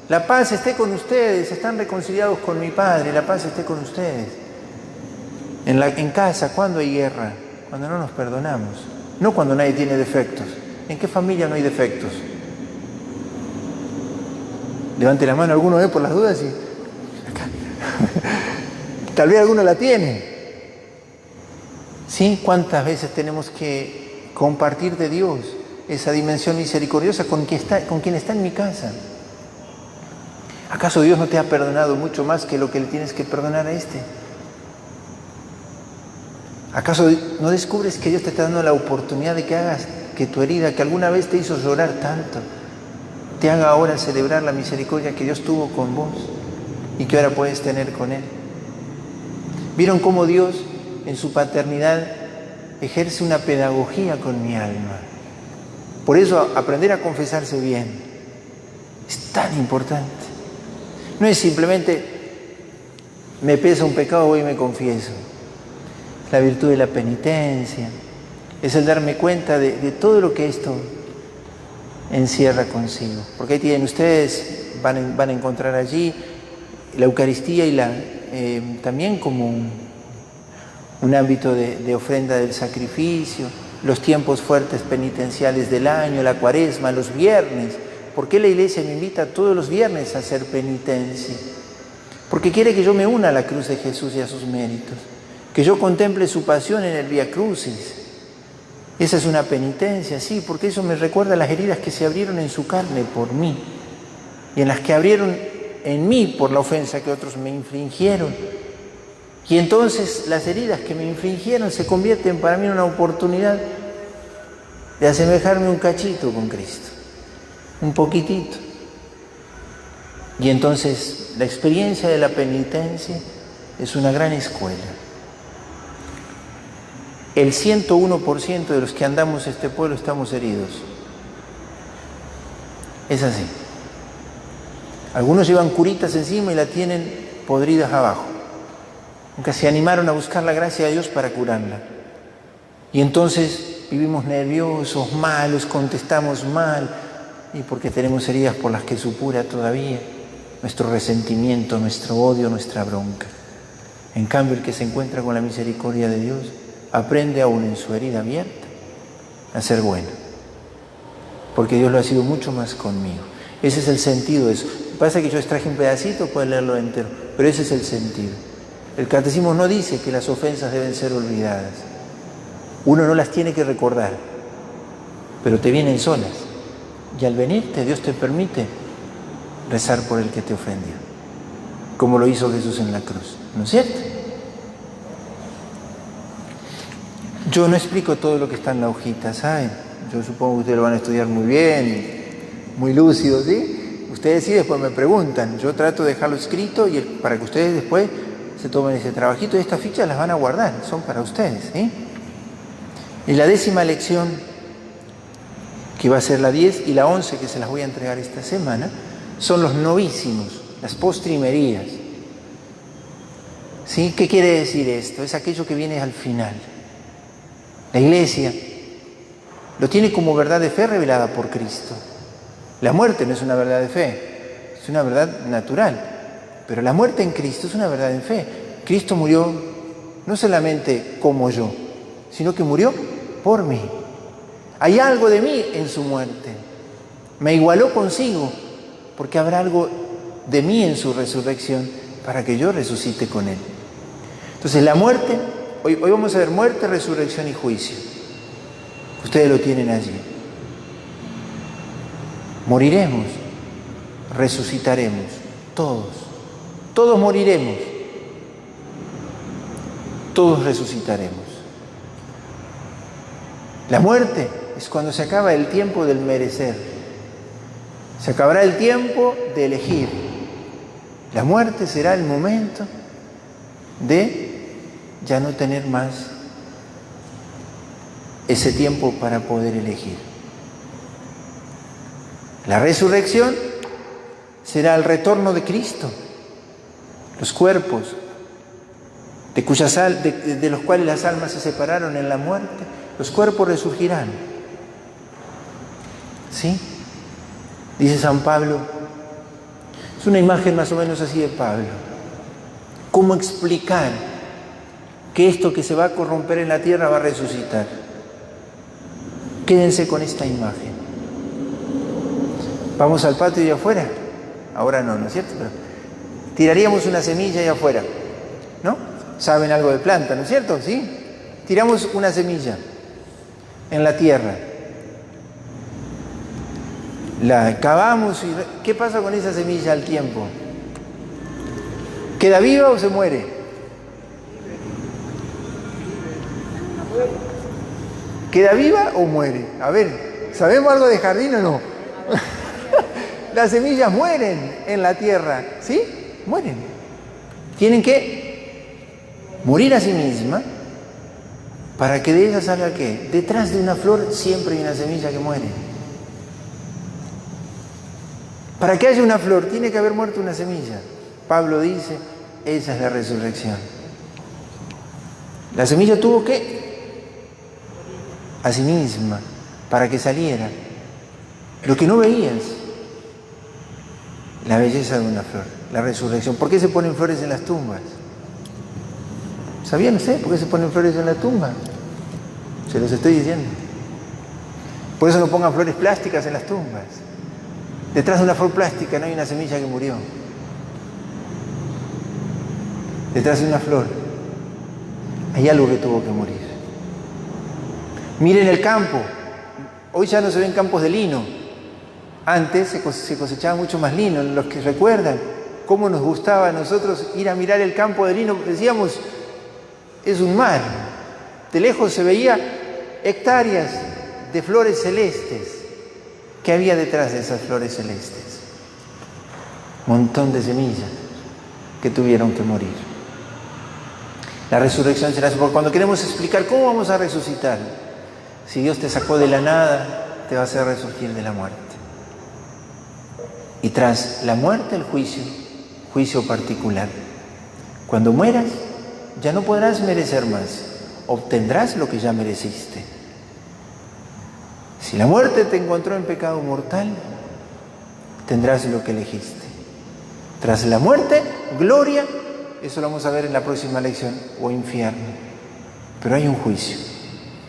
Speaker 1: La paz esté con ustedes, están reconciliados con mi Padre, la paz esté con ustedes. En casa, ¿cuándo hay guerra? Cuando no nos perdonamos. No cuando nadie tiene defectos. ¿En qué familia no hay defectos? Levante la mano alguno por las dudas y... Acá. Tal vez alguno la tiene. ¿Sí? ¿Cuántas veces tenemos que compartir de Dios esa dimensión misericordiosa con quien está en mi casa? ¿Acaso Dios no te ha perdonado mucho más que lo que le tienes que perdonar a este? ¿Acaso no descubres que Dios te está dando la oportunidad de que hagas que tu herida, que alguna vez te hizo llorar tanto, te haga ahora celebrar la misericordia que Dios tuvo con vos y que ahora puedes tener con Él? ¿Vieron cómo Dios en su paternidad ejerce una pedagogía con mi alma? Por eso aprender a confesarse bien es tan importante. No es simplemente me pesa un pecado, voy y me confieso. La virtud de la penitencia es el darme cuenta de todo lo que esto encierra consigo. Porque ahí tienen ustedes, van a encontrar allí la Eucaristía y también como un ámbito de ofrenda del sacrificio, los tiempos fuertes penitenciales del año, la Cuaresma, los viernes. ¿Por qué la Iglesia me invita todos los viernes a hacer penitencia? Porque quiere que yo me una a la cruz de Jesús y a sus méritos, que yo contemple su pasión en el Vía Crucis. Esa es una penitencia, sí, porque eso me recuerda las heridas que se abrieron en su carne por mí y en las que abrieron en mí por la ofensa que otros me infligieron. Y entonces las heridas que me infligieron se convierten para mí en una oportunidad de asemejarme un cachito con Cristo, un poquitito. Y entonces la experiencia de la penitencia es una gran escuela. El 101% de los que andamos este pueblo estamos heridos. Es así. Algunos llevan curitas encima y la tienen podridas abajo. Nunca se animaron a buscar la gracia de Dios para curarla. Y entonces vivimos nerviosos, malos, contestamos mal, y porque tenemos heridas por las que supura todavía nuestro resentimiento, nuestro odio, nuestra bronca. En cambio, el que se encuentra con la misericordia de Dios aprende aún en su herida abierta a ser bueno, porque Dios lo ha sido mucho más conmigo. Ese es el sentido de eso. Pasa que yo extraje un pedacito, puedes leerlo entero, pero ese es el sentido. El catecismo no dice que las ofensas deben ser olvidadas. Uno no las tiene que recordar, pero te vienen solas. Y al venirte, Dios te permite rezar por el que te ofendió, como lo hizo Jesús en la cruz, ¿no es cierto? Yo no explico todo lo que está en la hojita, ¿saben? Yo supongo que ustedes lo van a estudiar muy bien, muy lúcido, ¿sí? Ustedes sí después me preguntan. Yo trato de dejarlo escrito para que ustedes después se tomen ese trabajito, y estas fichas las van a guardar, son para ustedes, ¿sí? Y la 10ª lección, que va a ser la 10 y la 11, que se las voy a entregar esta semana, son los novísimos, las postrimerías. ¿Sí? ¿Qué quiere decir esto? Es aquello que viene al final. La Iglesia lo tiene como verdad de fe revelada por Cristo. La muerte no es una verdad de fe, es una verdad natural. Pero la muerte en Cristo es una verdad en fe. Cristo murió no solamente como yo, sino que murió por mí. Hay algo de mí en su muerte. Me igualó consigo, porque habrá algo de mí en su resurrección para que yo resucite con Él. Entonces la muerte, hoy vamos a ver muerte, resurrección y juicio. Ustedes lo tienen allí. Moriremos, resucitaremos, todos. Todos moriremos, todos resucitaremos. La muerte es cuando se acaba el tiempo del merecer. Se acabará el tiempo de elegir. La muerte será el momento de ya no tener más ese tiempo para poder elegir. La resurrección será el retorno de Cristo. Los cuerpos de los cuales las almas se separaron en la muerte, los cuerpos resurgirán. ¿Sí? Dice San Pablo, es una imagen más o menos así de Pablo. ¿Cómo explicar que esto que se va a corromper en la tierra va a resucitar? Quédense con esta imagen. Vamos al patio y afuera. Ahora no, ¿no es cierto? Pero tiraríamos una semilla allá afuera, ¿no? Saben algo de planta, ¿no es cierto? ¿Sí? Tiramos una semilla en la tierra. La cavamos y ¿qué pasa con esa semilla al tiempo? ¿Queda viva o se muere? ¿Queda viva o muere? A ver, ¿sabemos algo de jardín o no? Las semillas mueren en la tierra, ¿sí? Mueren. Tienen que morir a sí misma para que de ella salga ¿qué? Detrás de una flor siempre hay una semilla que muere. Para que haya una flor tiene que haber muerto una semilla. Pablo dice, esa es la resurrección. La semilla tuvo que a sí misma para que saliera lo que no veías. La belleza de una flor, la resurrección. ¿Por qué se ponen flores en las tumbas? ¿Sabían ustedes por qué se ponen flores en la tumba? Se los estoy diciendo. Por eso no pongan flores plásticas en las tumbas. Detrás de una flor plástica no hay una semilla que murió. Detrás de una flor hay algo que tuvo que morir. Miren el campo. Hoy ya no se ven campos de lino. Antes se cosechaba mucho más lino. Los que recuerdan cómo nos gustaba a nosotros ir a mirar el campo de lino, decíamos, es un mar. De lejos se veía hectáreas de flores celestes. ¿Qué había detrás de esas flores celestes? Montón de semillas que tuvieron que morir. La resurrección será así, porque cuando queremos explicar cómo vamos a resucitar, si Dios te sacó de la nada, te va a hacer resurgir de la muerte. Y tras la muerte, el juicio particular. Cuando mueras, ya no podrás merecer más, obtendrás lo que ya mereciste. Si la muerte te encontró en pecado mortal, tendrás lo que elegiste. Tras la muerte, gloria, eso lo vamos a ver en la próxima lección, o infierno. Pero hay un juicio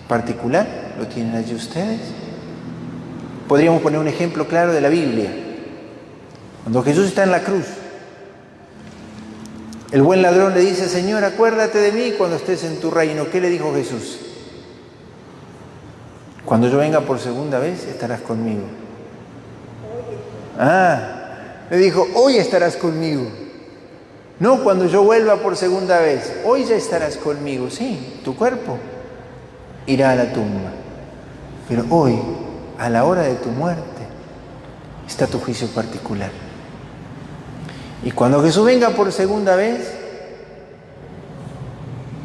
Speaker 1: particular, ¿lo tienen allí ustedes? Podríamos poner un ejemplo claro de la Biblia. Cuando Jesús está en la cruz, el buen ladrón le dice, Señor, acuérdate de mí cuando estés en tu reino. ¿Qué le dijo Jesús? Cuando yo venga por segunda vez, estarás conmigo. Le dijo, hoy estarás conmigo. No cuando yo vuelva por segunda vez, hoy ya estarás conmigo. Sí, tu cuerpo irá a la tumba. Pero hoy, a la hora de tu muerte, está tu juicio particular. Y cuando Jesús venga por segunda vez,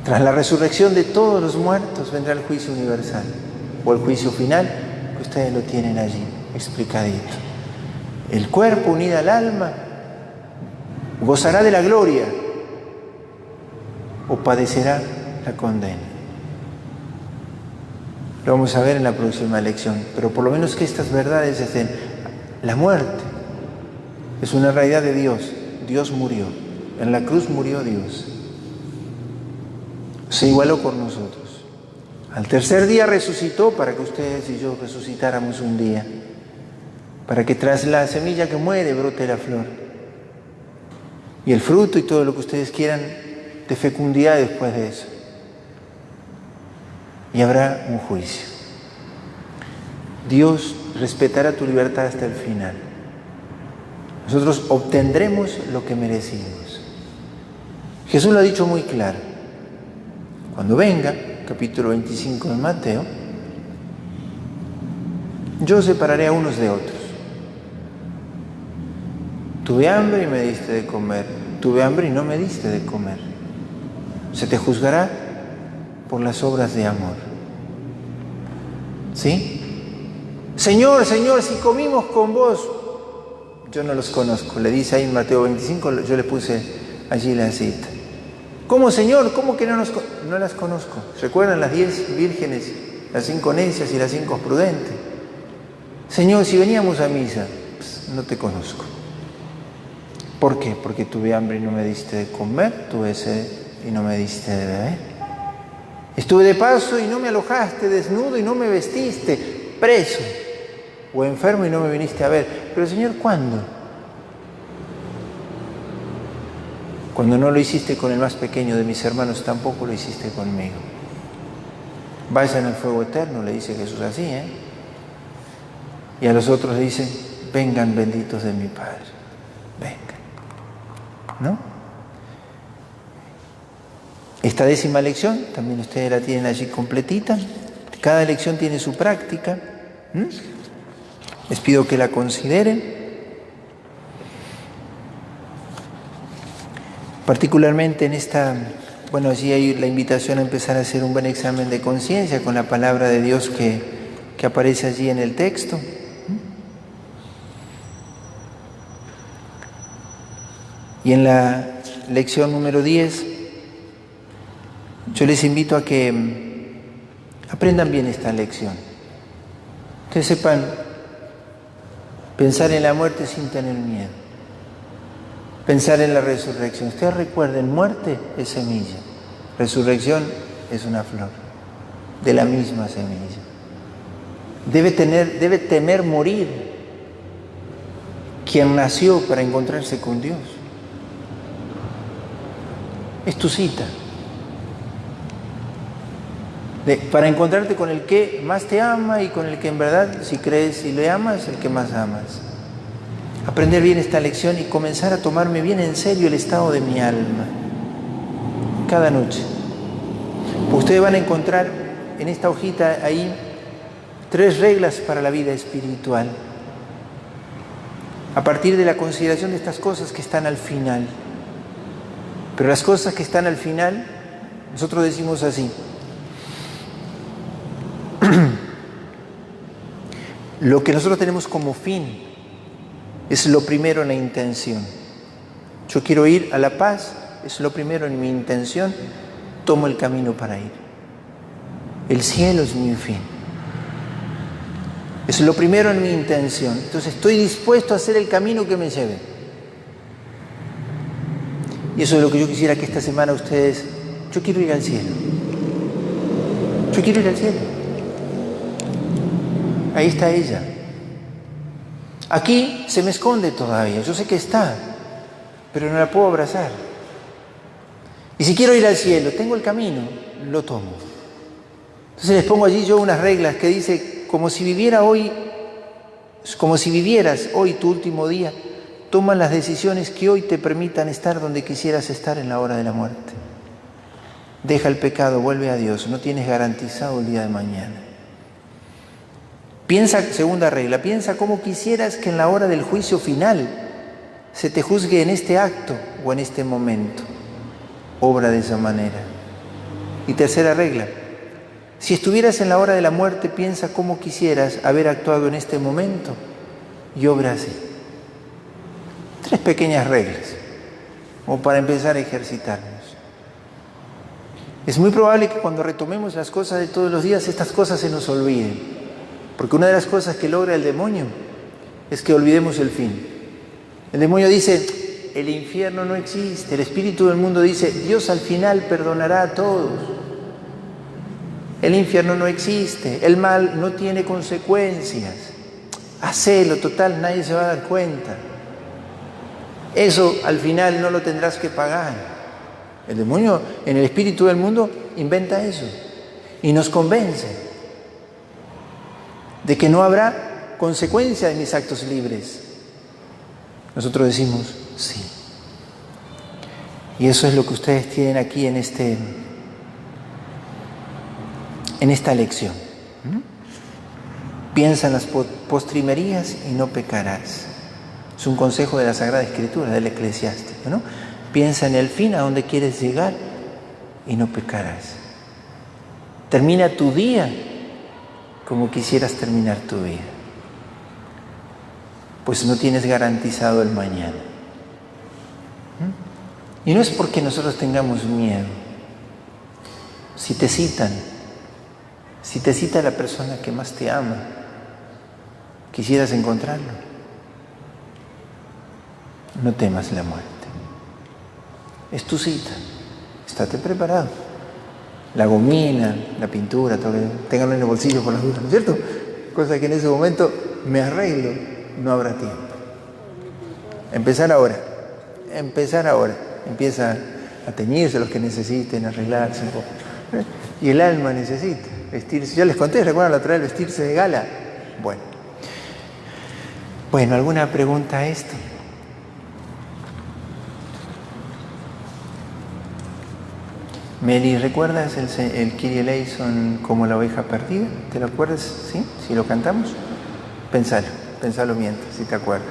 Speaker 1: tras la resurrección de todos los muertos, vendrá el juicio universal, o el juicio final, que ustedes lo tienen allí, explicadito. El cuerpo unido al alma gozará de la gloria o padecerá la condena. Lo vamos a ver en la próxima lección, pero por lo menos que estas verdades estén. La muerte es una realidad de Dios. Dios murió. En la cruz murió Dios. Se igualó por nosotros. Al tercer día resucitó para que ustedes y yo resucitáramos un día. Para que tras la semilla que muere brote la flor. Y el fruto y todo lo que ustedes quieran de fecundidad después de eso. Y habrá un juicio. Dios respetará tu libertad hasta el final. Nosotros obtendremos lo que merecimos. Jesús lo ha dicho muy claro. Cuando venga, capítulo 25 de Mateo, yo separaré a unos de otros. Tuve hambre y me diste de comer. Tuve hambre y no me diste de comer. Se te juzgará por las obras de amor. ¿Sí? Señor, Señor, si comimos con vos, yo no los conozco. Le dice ahí en Mateo 25, yo le puse allí la cita. ¿Cómo, Señor? ¿Cómo que no las conozco? ¿Recuerdan las 10 vírgenes, las 5 necias y las 5 prudentes? Señor, si veníamos a misa, pues, no te conozco. ¿Por qué? Porque tuve hambre y no me diste de comer, tuve sed y no me diste de beber. Estuve de paso y no me alojaste, desnudo y no me vestiste, preso o enfermo y no me viniste a ver. Pero Señor, ¿cuándo? Cuando no lo hiciste con el más pequeño de mis hermanos, tampoco lo hiciste conmigo. Vayan al fuego eterno, le dice Jesús así, Y a los otros le dice, vengan benditos de mi Padre, vengan. ¿No? Esta 10ª lección, también ustedes la tienen allí completita. Cada lección tiene su práctica. Les pido que la consideren. Particularmente en esta, allí hay la invitación a empezar a hacer un buen examen de conciencia con la palabra de Dios que aparece allí en el texto. Y en la lección número 10, yo les invito a que aprendan bien esta lección. Que sepan pensar en la muerte sin tener miedo. Pensar en la resurrección. Ustedes recuerden, muerte es semilla, resurrección es una flor, de la misma semilla. Debe temer morir quien nació para encontrarse con Dios. Es tu cita. para encontrarte con el que más te ama y con el que en verdad, si crees y le amas, el que más amas. Aprender bien esta lección y comenzar a tomarme bien en serio el estado de mi alma. Cada noche. Ustedes van a encontrar en esta hojita ahí 3 reglas para la vida espiritual. A partir de la consideración de estas cosas que están al final. Pero las cosas que están al final, nosotros decimos así. Lo que nosotros tenemos como fin es lo primero en la intención. Yo quiero ir a la paz, es lo primero en mi intención, tomo el camino para ir. El cielo es mi fin. Es lo primero en mi intención. Entonces estoy dispuesto a hacer el camino que me lleve. Y eso es lo que yo quisiera que esta semana ustedes... Yo quiero ir al cielo. Yo quiero ir al cielo. Ahí está ella. Aquí se me esconde todavía. Yo sé que está, pero no la puedo abrazar. Y si quiero ir al cielo, tengo el camino, lo tomo. Entonces les pongo allí yo unas reglas que dice, como si vivieras hoy tu último día, toma las decisiones que hoy te permitan estar donde quisieras estar en la hora de la muerte. Deja el pecado, vuelve a Dios, no tienes garantizado el día de mañana. Piensa, segunda regla, piensa cómo quisieras que en la hora del juicio final se te juzgue en este acto o en este momento. Obra de esa manera. Y tercera regla, si estuvieras en la hora de la muerte, piensa cómo quisieras haber actuado en este momento y obra así. 3 pequeñas reglas, como para empezar a ejercitarnos. Es muy probable que cuando retomemos las cosas de todos los días, estas cosas se nos olviden. Porque una de las cosas que logra el demonio es que olvidemos el fin. El demonio dice, el infierno no existe. El espíritu del mundo dice, Dios al final perdonará a todos. El infierno no existe. El mal no tiene consecuencias. Hacelo, total, nadie se va a dar cuenta. Eso al final no lo tendrás que pagar. El demonio en el espíritu del mundo inventa eso y nos convence de que no habrá consecuencia de mis actos libres. Nosotros decimos, sí. Y eso es lo que ustedes tienen aquí en esta lección. Piensa en las postrimerías y no pecarás. Es un consejo de la Sagrada Escritura, del Eclesiástico, ¿no? Piensa en el fin, a donde quieres llegar y no pecarás. Termina tu día como quisieras terminar tu vida, pues no tienes garantizado el mañana. Y no es porque nosotros tengamos miedo. Si te cita la persona que más te ama, quisieras encontrarlo, no temas la muerte. Es tu cita, estate preparado. La gomina, la pintura, todo que tenganlo en el bolsillo por las dudas, ¿no es cierto? Cosa que en ese momento me arreglo, no habrá tiempo. Empezar ahora. Empieza a teñirse los que necesiten, arreglarse un poco. Y el alma necesita vestirse. Ya les conté, ¿recuerdan la otra vez vestirse de gala? Bueno, ¿alguna pregunta a esto? Mary, ¿recuerdas el Kyrie eleison como la oveja perdida? ¿Te lo acuerdas? ¿Sí? Si lo cantamos. Pensalo mientras, si te acuerdas.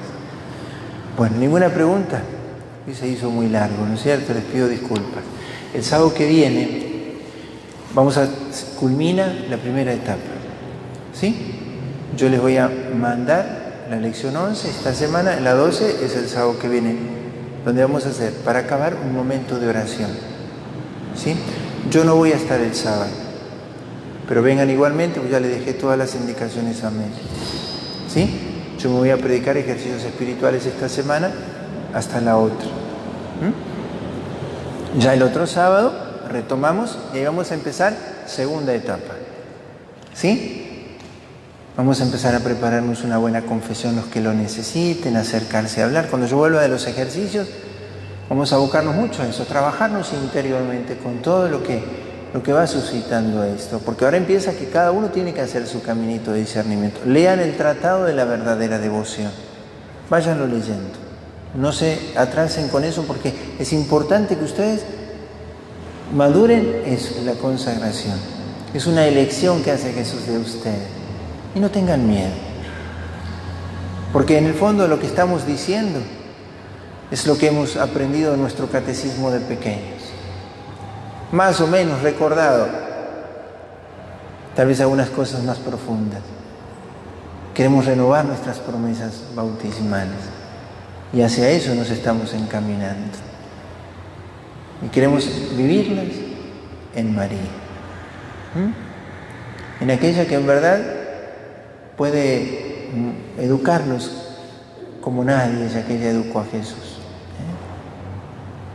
Speaker 1: Bueno, ¿ninguna pregunta? Y se hizo muy largo, ¿no es cierto? Les pido disculpas. El sábado que viene culmina la primera etapa. ¿Sí? Yo les voy a mandar la lección 11 esta semana. La 12 es el sábado que viene, donde vamos a hacer, para acabar, un momento de oración. ¿Sí? Yo no voy a estar el sábado, pero vengan igualmente, pues ya les dejé todas las indicaciones a Mary. ¿Sí? Yo me voy a predicar ejercicios espirituales esta semana hasta la otra. Ya el otro sábado retomamos y ahí vamos a empezar segunda etapa. ¿Sí? Vamos a empezar a prepararnos una buena confesión los que lo necesiten, acercarse a hablar. Cuando yo vuelva de los ejercicios, vamos a abocarnos mucho a eso, trabajarnos interiormente con todo lo que lo que va suscitando esto, porque ahora empieza que cada uno tiene que hacer su caminito de discernimiento. Lean el Tratado de la Verdadera Devoción, váyanlo leyendo, no se atrasen con eso, porque es importante que ustedes maduren es la consagración, es una elección que hace Jesús de ustedes, y no tengan miedo, porque en el fondo lo que estamos diciendo es lo que hemos aprendido en nuestro catecismo de pequeños, más o menos recordado, tal vez algunas cosas más profundas. Queremos renovar nuestras promesas bautismales y hacia eso nos estamos encaminando. Y queremos vivirlas en María, en aquella que en verdad puede educarlos como nadie, ya que ella educó a Jesús.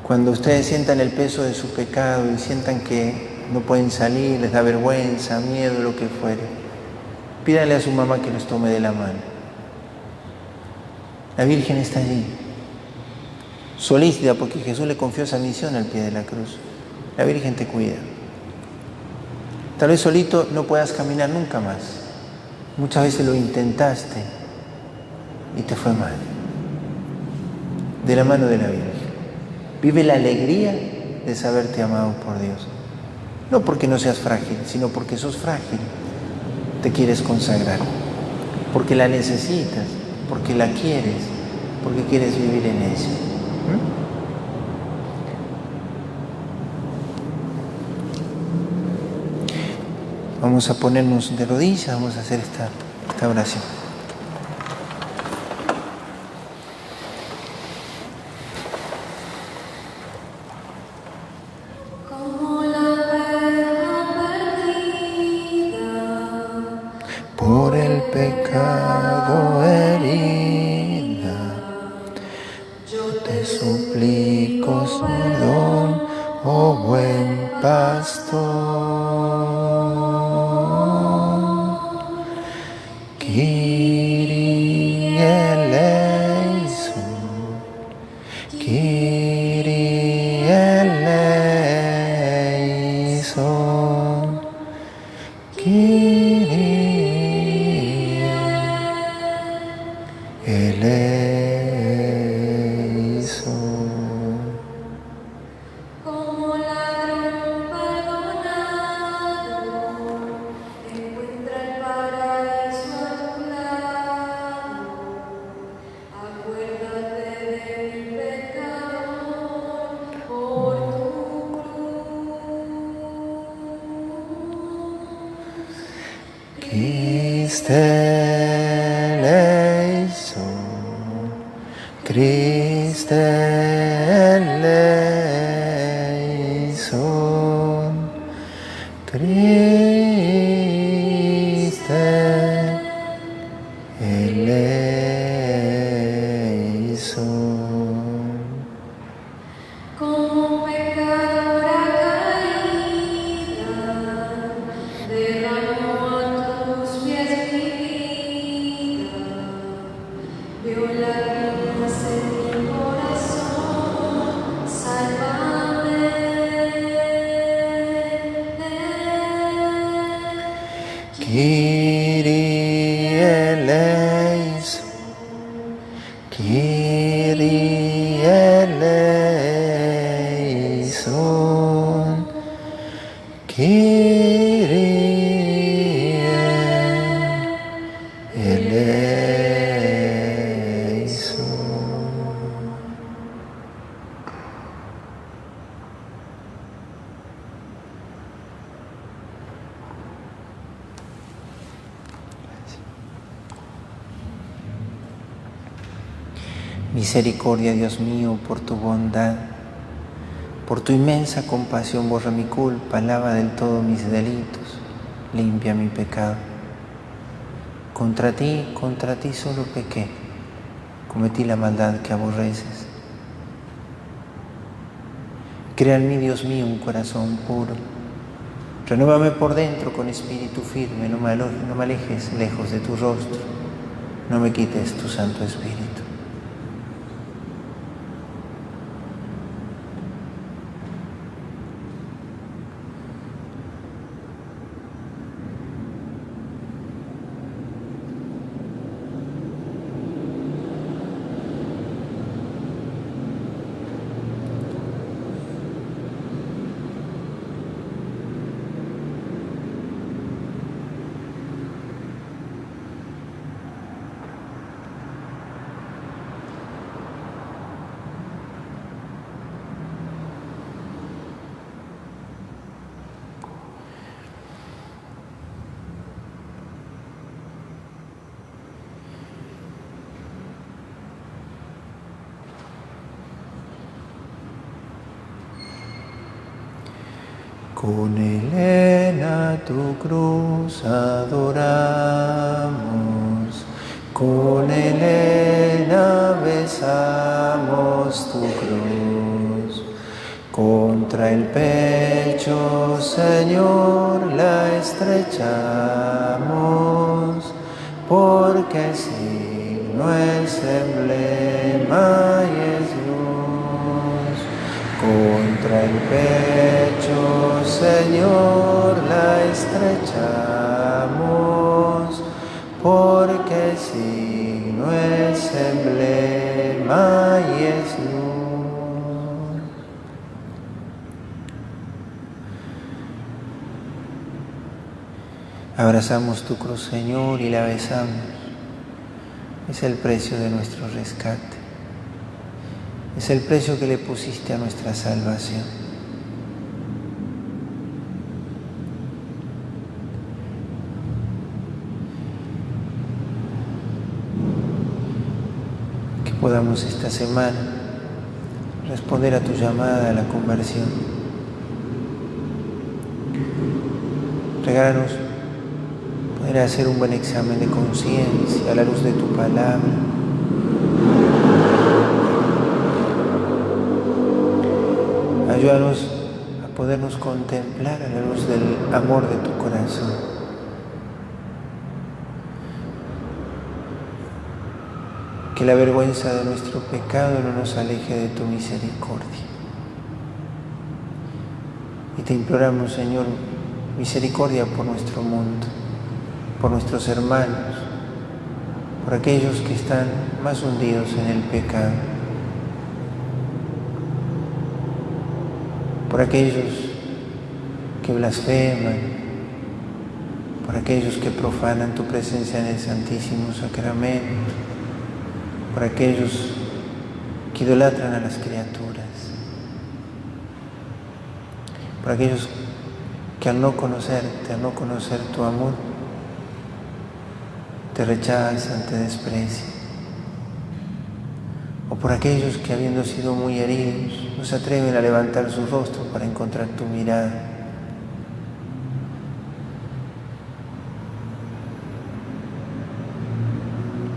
Speaker 1: Cuando ustedes sientan el peso de su pecado y sientan que no pueden salir, les da vergüenza, miedo, lo que fuere, pídanle a su mamá que los tome de la mano. La Virgen está allí, solícita, porque Jesús le confió esa misión al pie de la cruz. La Virgen te cuida. Tal vez solito no puedas caminar nunca más. Muchas veces lo intentaste y te fue mal. De la mano de la Virgen. Vive la alegría de saberte amado por Dios. No porque no seas frágil, sino porque sos frágil. Te quieres consagrar. Porque la necesitas, porque la quieres, porque quieres vivir en ella. Vamos a ponernos de rodillas, vamos a hacer esta oración. Por el pecado herida, yo te suplico perdón, oh buen pastor. Kyrie eleison, Kyrie eleison, Kyrie eleison.
Speaker 3: Como ladrón perdonado, encuentra el paraíso a tu lado. Acuérdate de mi pecador por tu cruz.
Speaker 1: Christe eleison, Christe eleison, Christe eleison.
Speaker 3: Como pecadora caída, derramo a tus pies mi vida. Veo lágrimas en mi corazón, sálvame.
Speaker 1: Kyrie eleison, Kyrie eleison, Kyrie eleison. Misericordia, Dios mío, por tu bondad, por tu inmensa compasión, borra mi culpa, lava del todo mis delitos, limpia mi pecado. Contra ti solo pequé, cometí la maldad que aborreces. Crea en mí, Dios mío, un corazón puro. Renuévame por dentro con espíritu firme, no me alejes lejos de tu rostro, no me quites tu Santo Espíritu. Con Elena tu cruz adoramos, con Elena besamos tu cruz. Contra el pecho, Señor, la estrechamos, porque el signo es emblema y es luz. Contra el pecho, Señor, la estrechamos, porque el signo es emblema y es luz. Abrazamos tu cruz, Señor, y la besamos. Es el precio de nuestro rescate. Es el precio que le pusiste a nuestra salvación. Que podamos esta semana responder a tu llamada a la conversión. Regálanos poder hacer un buen examen de conciencia a la luz de tu palabra. Ayúdanos a podernos contemplar a la luz del amor de tu corazón. Que la vergüenza de nuestro pecado no nos aleje de tu misericordia. Y te imploramos, Señor, misericordia por nuestro mundo, por nuestros hermanos, por aquellos que están más hundidos en el pecado, por aquellos que blasfeman, por aquellos que profanan tu presencia en el Santísimo Sacramento, por aquellos que idolatran a las criaturas, por aquellos que al no conocerte, al no conocer tu amor, te rechazan, te desprecian. O por aquellos que, habiendo sido muy heridos, no se atreven a levantar su rostro para encontrar tu mirada.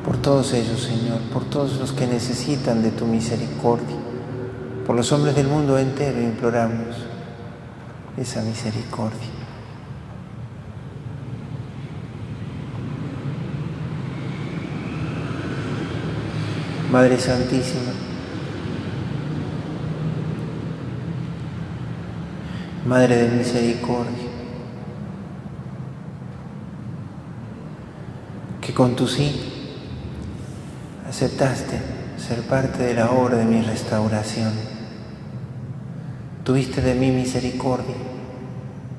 Speaker 1: Por todos ellos, Señor, por todos los que necesitan de tu misericordia, por los hombres del mundo entero imploramos esa misericordia. Madre Santísima, Madre de Misericordia, que con tu sí aceptaste ser parte de la obra de mi restauración. Tuviste de mí misericordia,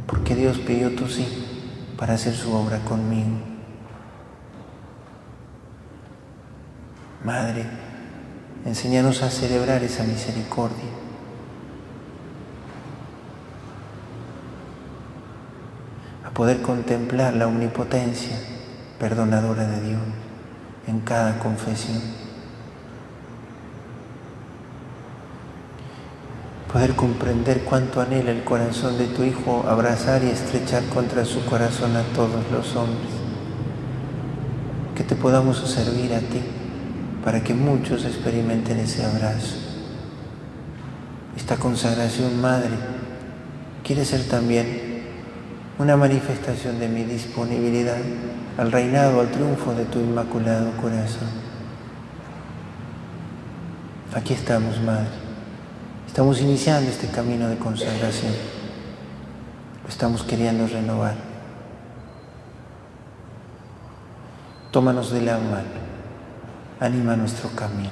Speaker 1: porque Dios pidió tu sí para hacer su obra conmigo. Madre, enséñanos a celebrar esa misericordia. A poder contemplar la omnipotencia perdonadora de Dios en cada confesión. Poder comprender cuánto anhela el corazón de tu Hijo abrazar y estrechar contra su corazón a todos los hombres. Que te podamos servir a ti, para que muchos experimenten ese abrazo. Esta consagración, Madre, quiere ser también una manifestación de mi disponibilidad al reinado, al triunfo de tu inmaculado corazón. Aquí estamos, Madre. Estamos iniciando este camino de consagración. Lo estamos queriendo renovar. Tómanos de la mano. Anima nuestro camino.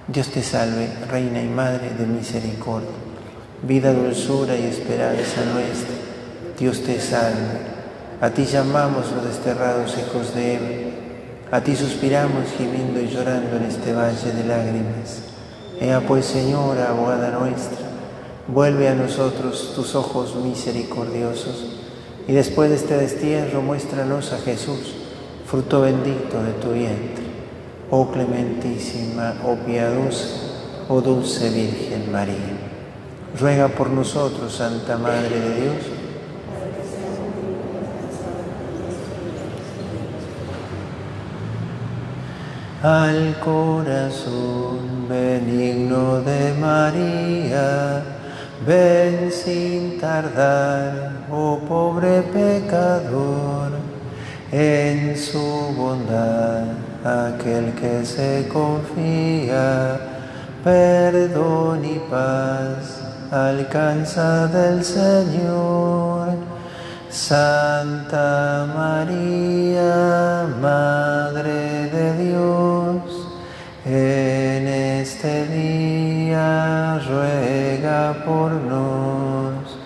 Speaker 1: Dios te salve, Reina y Madre de misericordia, vida, dulzura y esperanza nuestra. Dios te salve. A ti llamamos los desterrados hijos de Eva. A ti suspiramos gimiendo y llorando en este valle de lágrimas. Ea pues, Señora, abogada nuestra, vuelve a nosotros tus ojos misericordiosos, y después de este destierro muéstranos a Jesús, fruto bendito de tu vientre. Oh clementísima, oh piadosa, oh dulce Virgen María. Ruega por nosotros, Santa Madre de Dios. Al corazón benigno de María, ven sin tardar, oh pobre pecador, en su bondad aquel que se confía, perdón y paz alcanza del Señor. Santa María, Madre de Dios, en este día ruega por nos.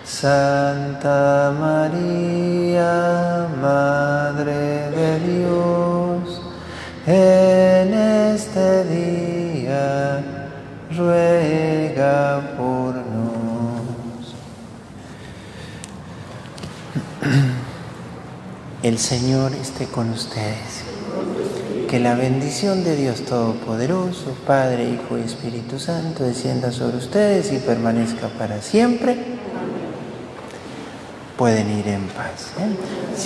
Speaker 1: Santa María, Madre de Dios, en este día ruega por nos. El Señor esté con ustedes. Que la bendición de Dios Todopoderoso, Padre, Hijo y Espíritu Santo, descienda sobre ustedes y permanezca para siempre. Pueden ir en paz.